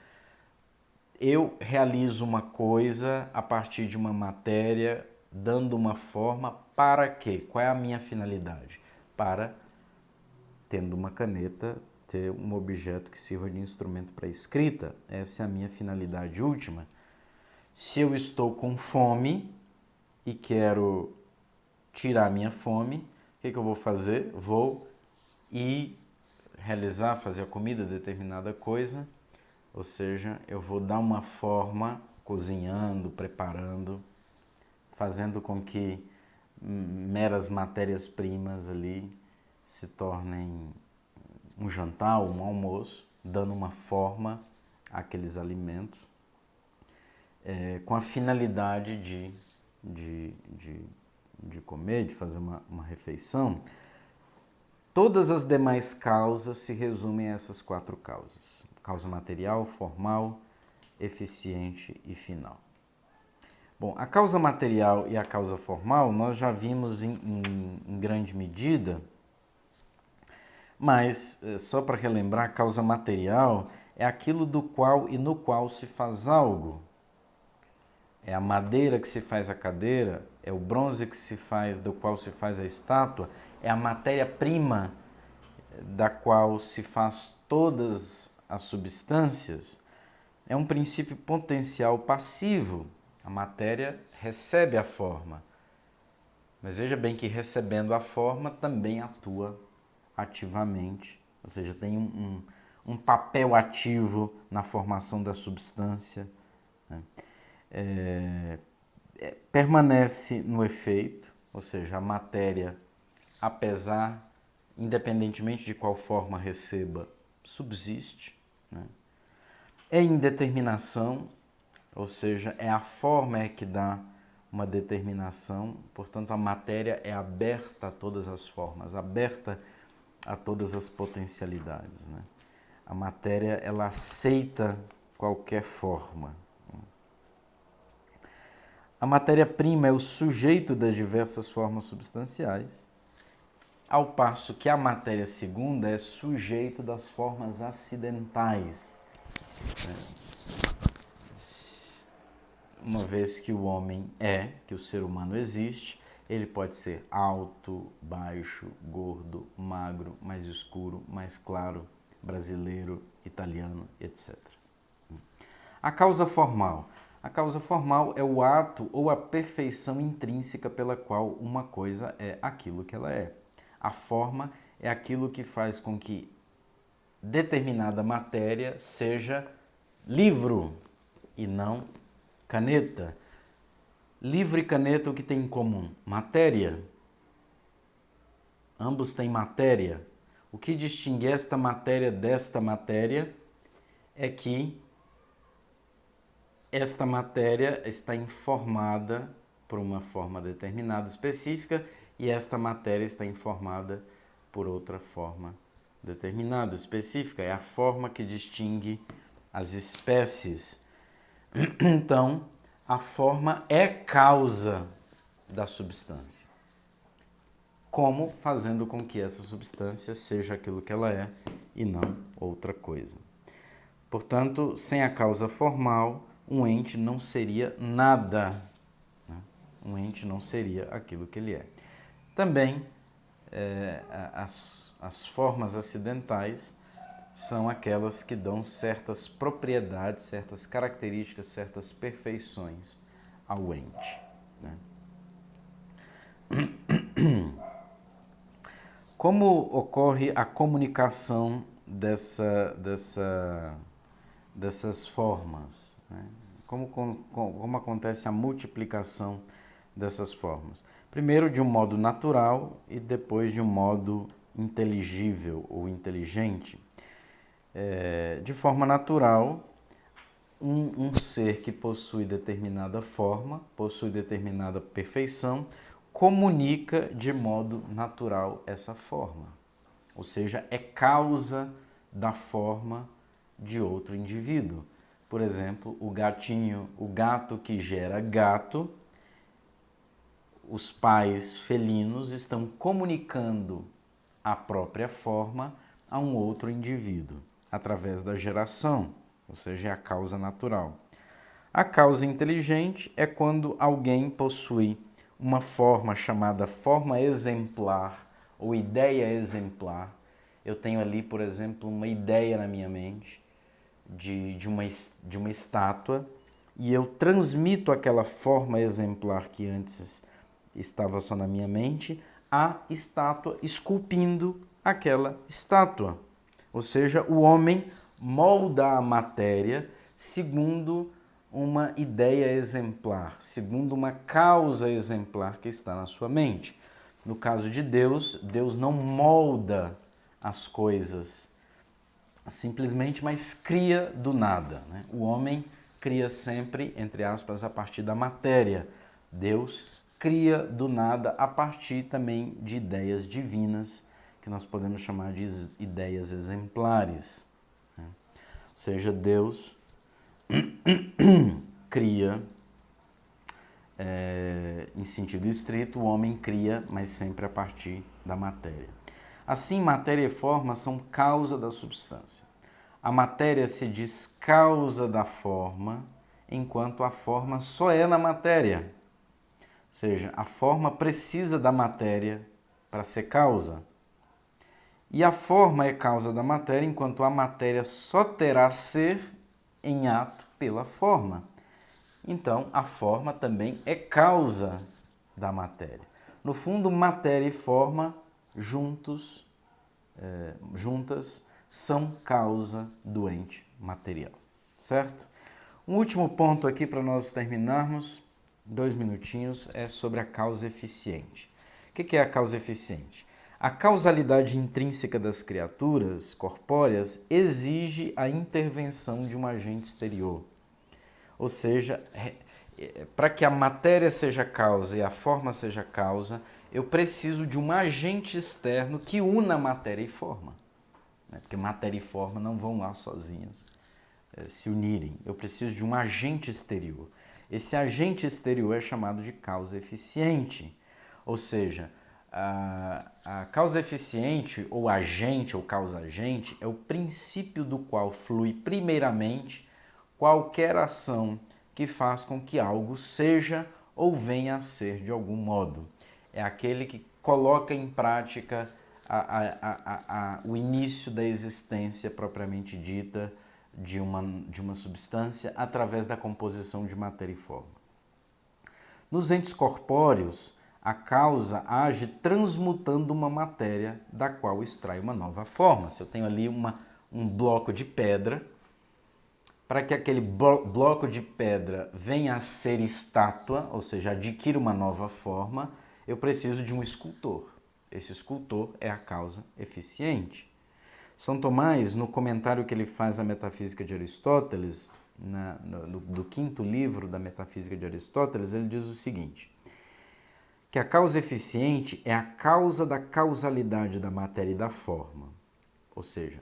Eu realizo uma coisa a partir de uma matéria, dando uma forma para quê? Qual é a minha finalidade? Para, tendo uma caneta, ter um objeto que sirva de instrumento para escrita. Essa é a minha finalidade última. Se eu estou com fome e quero tirar minha fome, o que eu vou fazer? Vou ir fazer a comida, determinada coisa, ou seja, eu vou dar uma forma, cozinhando, preparando, fazendo com que meras matérias-primas ali se tornem um jantar, um almoço, dando uma forma àqueles alimentos, com a finalidade de comer, de fazer uma refeição. Todas as demais causas se resumem a essas 4 causas: causa material, formal, eficiente e final. Bom, a causa material e a causa formal nós já vimos em grande medida, mas só para relembrar, a causa material é aquilo do qual e no qual se faz algo. É a madeira que se faz a cadeira, é o bronze do qual se faz a estátua, é a matéria-prima da qual se faz todas as substâncias. É um princípio potencial passivo. A matéria recebe a forma. Mas veja bem que recebendo a forma também atua ativamente, ou seja, tem um papel ativo na formação da substância, né? Permanece no efeito, ou seja, a matéria, independentemente de qual forma receba, subsiste, né? É indeterminação, ou seja, é a forma que dá uma determinação, portanto a matéria é aberta a todas as formas, aberta a todas as potencialidades, né? A matéria, ela aceita qualquer forma. A matéria-prima é o sujeito das diversas formas substanciais, ao passo que a matéria segunda é sujeito das formas acidentais. Uma vez que o homem que o ser humano existe, ele pode ser alto, baixo, gordo, magro, mais escuro, mais claro, brasileiro, italiano, etc. A causa formal. A causa formal é o ato ou a perfeição intrínseca pela qual uma coisa é aquilo que ela é. A forma é aquilo que faz com que determinada matéria seja livro e não caneta. Livro e caneta, o que tem em comum? Matéria. Ambos têm matéria. O que distingue esta matéria desta matéria é que esta matéria está informada por uma forma determinada específica e esta matéria está informada por outra forma determinada específica. É a forma que distingue as espécies. Então, a forma é causa da substância. Como fazendo com que essa substância seja aquilo que ela é e não outra coisa. Portanto, sem a causa formal, um ente não seria nada. Né? Um ente não seria aquilo que ele é. Também, as formas acidentais são aquelas que dão certas propriedades, certas características, certas perfeições ao ente. Né? Como ocorre a comunicação dessas formas? Né? Como acontece a multiplicação dessas formas? Primeiro de um modo natural e depois de um modo inteligível ou inteligente. De forma natural, um ser que possui determinada forma, possui determinada perfeição, comunica de modo natural essa forma. Ou seja, é causa da forma de outro indivíduo. Por exemplo, o gatinho, o gato que gera gato, os pais felinos estão comunicando a própria forma a um outro indivíduo, através da geração, ou seja, é a causa natural. A causa inteligente é quando alguém possui uma forma chamada forma exemplar ou ideia exemplar. Eu tenho ali, por exemplo, uma ideia na minha mente de uma estátua e eu transmito aquela forma exemplar que antes estava só na minha mente à estátua, esculpindo aquela estátua. Ou seja, o homem molda a matéria segundo uma ideia exemplar, segundo uma causa exemplar que está na sua mente. No caso de Deus, Deus não molda as coisas simplesmente, mas cria do nada. Né? O homem cria sempre, entre aspas, a partir da matéria. Deus cria do nada a partir também de ideias divinas, que nós podemos chamar de ideias exemplares. Né? Ou seja, Deus cria, em sentido estrito, o homem cria, mas sempre a partir da matéria. Assim, matéria e forma são causa da substância. A matéria se diz causa da forma, enquanto a forma só é na matéria. Ou seja, a forma precisa da matéria para ser causa. E a forma é causa da matéria, enquanto a matéria só terá ser em ato pela forma. Então, a forma também é causa da matéria. No fundo, matéria e forma juntas são causa do ente material, certo? Um último ponto aqui para nós terminarmos, 2 minutinhos, é sobre a causa eficiente. O que é a causa eficiente? A causalidade intrínseca das criaturas corpóreas exige a intervenção de um agente exterior. Ou seja, para que a matéria seja causa e a forma seja causa, eu preciso de um agente externo que una matéria e forma. Porque matéria e forma não vão lá sozinhas se unirem. Eu preciso de um agente exterior. Esse agente exterior é chamado de causa eficiente. Ou seja, a causa eficiente, ou agente, ou causa-agente, é o princípio do qual flui primeiramente qualquer ação que faz com que algo seja ou venha a ser de algum modo. É aquele que coloca em prática o início da existência propriamente dita de uma substância através da composição de matéria e forma. Nos entes corpóreos, a causa age transmutando uma matéria da qual extrai uma nova forma. Se eu tenho ali um bloco de pedra, para que aquele bloco de pedra venha a ser estátua, ou seja, adquira uma nova forma, eu preciso de um escultor. Esse escultor é a causa eficiente. São Tomás, no comentário que ele faz à Metafísica de Aristóteles, do quinto livro da Metafísica de Aristóteles, ele diz o seguinte, que a causa eficiente é a causa da causalidade da matéria e da forma. Ou seja,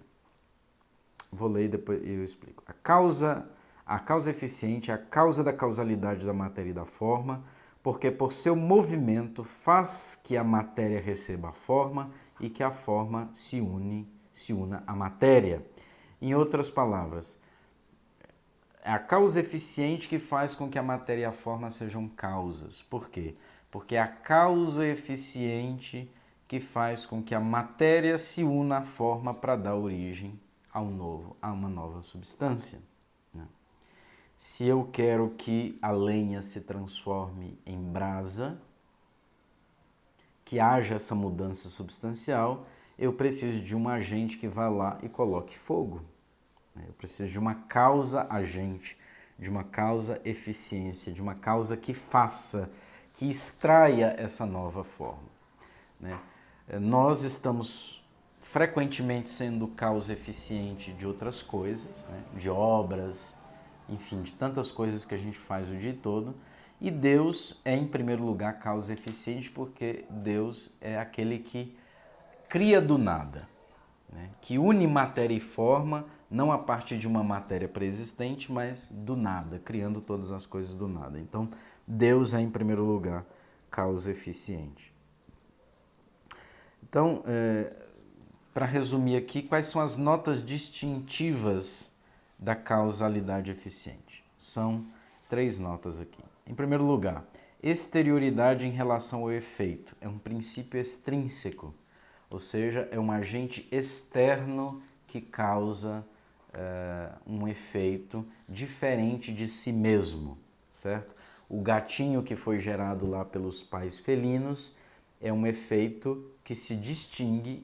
vou ler e depois eu explico. A causa eficiente é a causa da causalidade da matéria e da forma, porque por seu movimento faz que a matéria receba a forma e que a forma se una à matéria. Em outras palavras, é a causa eficiente que faz com que a matéria e a forma sejam causas. Por quê? Porque é a causa eficiente que faz com que a matéria se una à forma para dar origem a uma nova substância. Se eu quero que a lenha se transforme em brasa, que haja essa mudança substancial, eu preciso de um agente que vá lá e coloque fogo. Eu preciso de uma causa agente, de uma causa eficiência, de uma causa que faça, que extraia essa nova forma. Nós estamos frequentemente sendo causa eficiente de outras coisas, de obras, enfim, de tantas coisas que a gente faz o dia todo, e Deus é, em primeiro lugar, causa eficiente porque Deus é aquele que cria do nada, que une matéria e forma, não a partir de uma matéria pré-existente, mas do nada, criando todas as coisas do nada. Então, Deus é, em primeiro lugar, causa eficiente. Então, para resumir aqui, quais são as notas distintivas da causalidade eficiente? São 3 notas aqui. Em primeiro lugar, exterioridade em relação ao efeito. É um princípio extrínseco, ou seja, é um agente externo que causa um efeito diferente de si mesmo, certo? O gatinho que foi gerado lá pelos pais felinos é um efeito que se distingue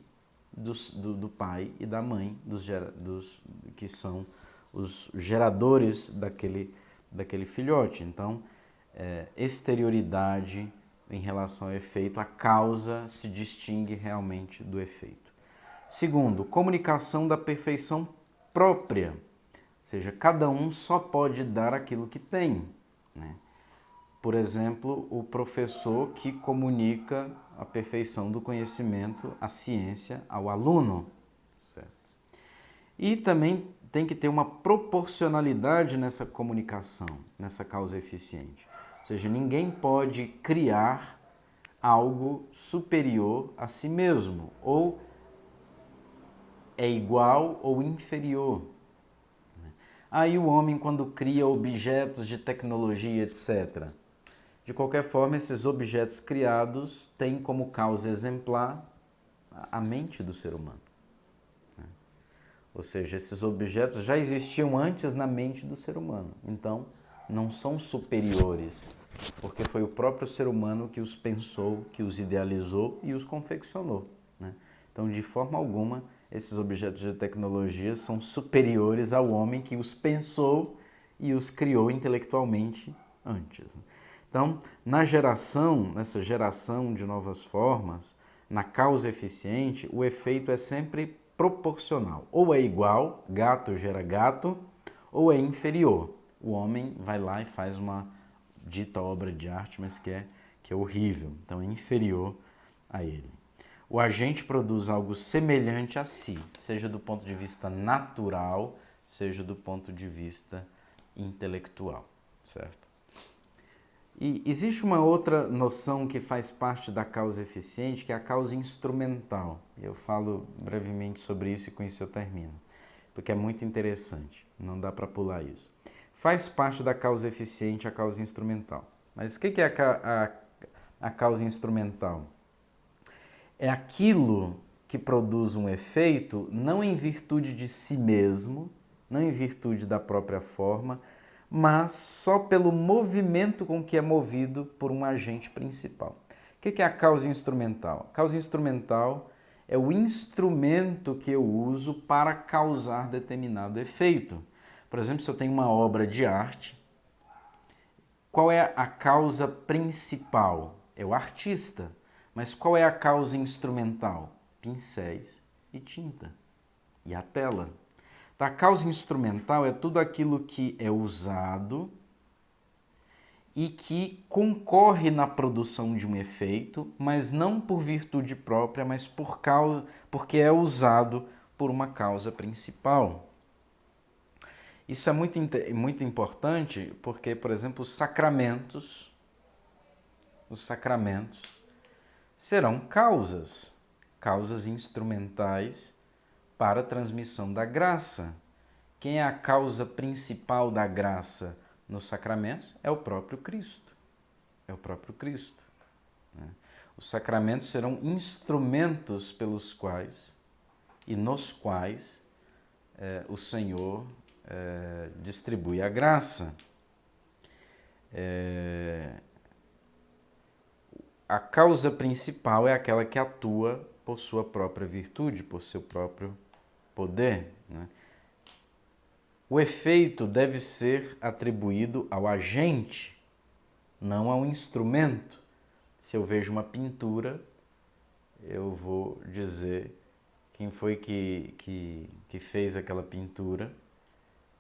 do pai e da mãe, que são os geradores daquele filhote. Então, exterioridade em relação ao efeito, a causa se distingue realmente do efeito. Segundo, comunicação da perfeição própria, ou seja, cada um só pode dar aquilo que tem. Por exemplo, o professor que comunica a perfeição do conhecimento, a ciência, ao aluno. Certo? E também tem que ter uma proporcionalidade nessa comunicação, nessa causa eficiente. Ou seja, ninguém pode criar algo superior a si mesmo, ou é igual ou inferior. Aí o homem, quando cria objetos de tecnologia, etc., de qualquer forma, esses objetos criados têm como causa exemplar a mente do ser humano. Ou seja, esses objetos já existiam antes na mente do ser humano. Então, não são superiores, porque foi o próprio ser humano que os pensou, que os idealizou e os confeccionou. Então, de forma alguma, esses objetos de tecnologia são superiores ao homem que os pensou e os criou intelectualmente antes. Então, nessa geração de novas formas, na causa eficiente, o efeito é sempre proporcional. Ou é igual, gato gera gato, ou é inferior. O homem vai lá e faz uma dita obra de arte, mas que é horrível. Então, é inferior a ele. O agente produz algo semelhante a si, seja do ponto de vista natural, seja do ponto de vista intelectual, certo? E existe uma outra noção que faz parte da causa eficiente, que é a causa instrumental. Eu falo brevemente sobre isso e com isso eu termino, porque é muito interessante, não dá para pular isso. Faz parte da causa eficiente a causa instrumental. Mas o que é a causa instrumental? É aquilo que produz um efeito não em virtude de si mesmo, não em virtude da própria forma, mas só pelo movimento com que é movido por um agente principal. O que é a causa instrumental? A causa instrumental é o instrumento que eu uso para causar determinado efeito. Por exemplo, se eu tenho uma obra de arte, qual é a causa principal? É o artista. Mas qual é a causa instrumental? Pincéis e tinta. E a tela. A causa instrumental é tudo aquilo que é usado e que concorre na produção de um efeito, mas não por virtude própria, mas porque é usado por uma causa principal. Isso é muito importante porque, por exemplo, os sacramentos serão causas instrumentais para a transmissão da graça. Quem é a causa principal da graça nos sacramentos? É o próprio Cristo. É o próprio Cristo. Os sacramentos serão instrumentos pelos quais e nos quais o Senhor distribui a graça. A causa principal é aquela que atua por sua própria virtude, por seu próprio poder, né? O efeito deve ser atribuído ao agente, não ao instrumento. Se eu vejo uma pintura, eu vou dizer quem foi que fez aquela pintura.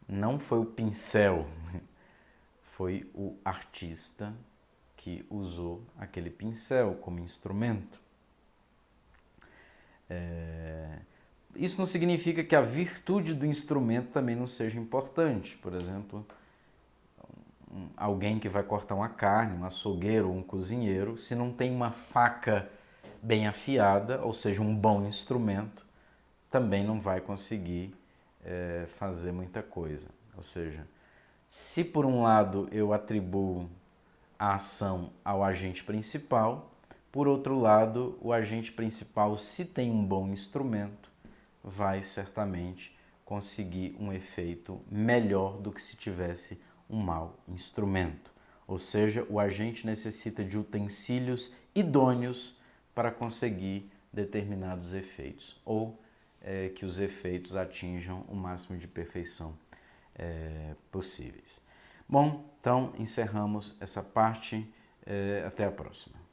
Não foi o pincel, foi o artista que usou aquele pincel como instrumento. Isso não significa que a virtude do instrumento também não seja importante. Por exemplo, alguém que vai cortar uma carne, um açougueiro ou um cozinheiro, se não tem uma faca bem afiada, ou seja, um bom instrumento, também não vai conseguir fazer muita coisa. Ou seja, se por um lado eu atribuo a ação ao agente principal, por outro lado, o agente principal, se tem um bom instrumento, vai certamente conseguir um efeito melhor do que se tivesse um mau instrumento. Ou seja, o agente necessita de utensílios idôneos para conseguir determinados efeitos, ou que os efeitos atinjam o máximo de perfeição possíveis. Bom, então encerramos essa parte. Até a próxima.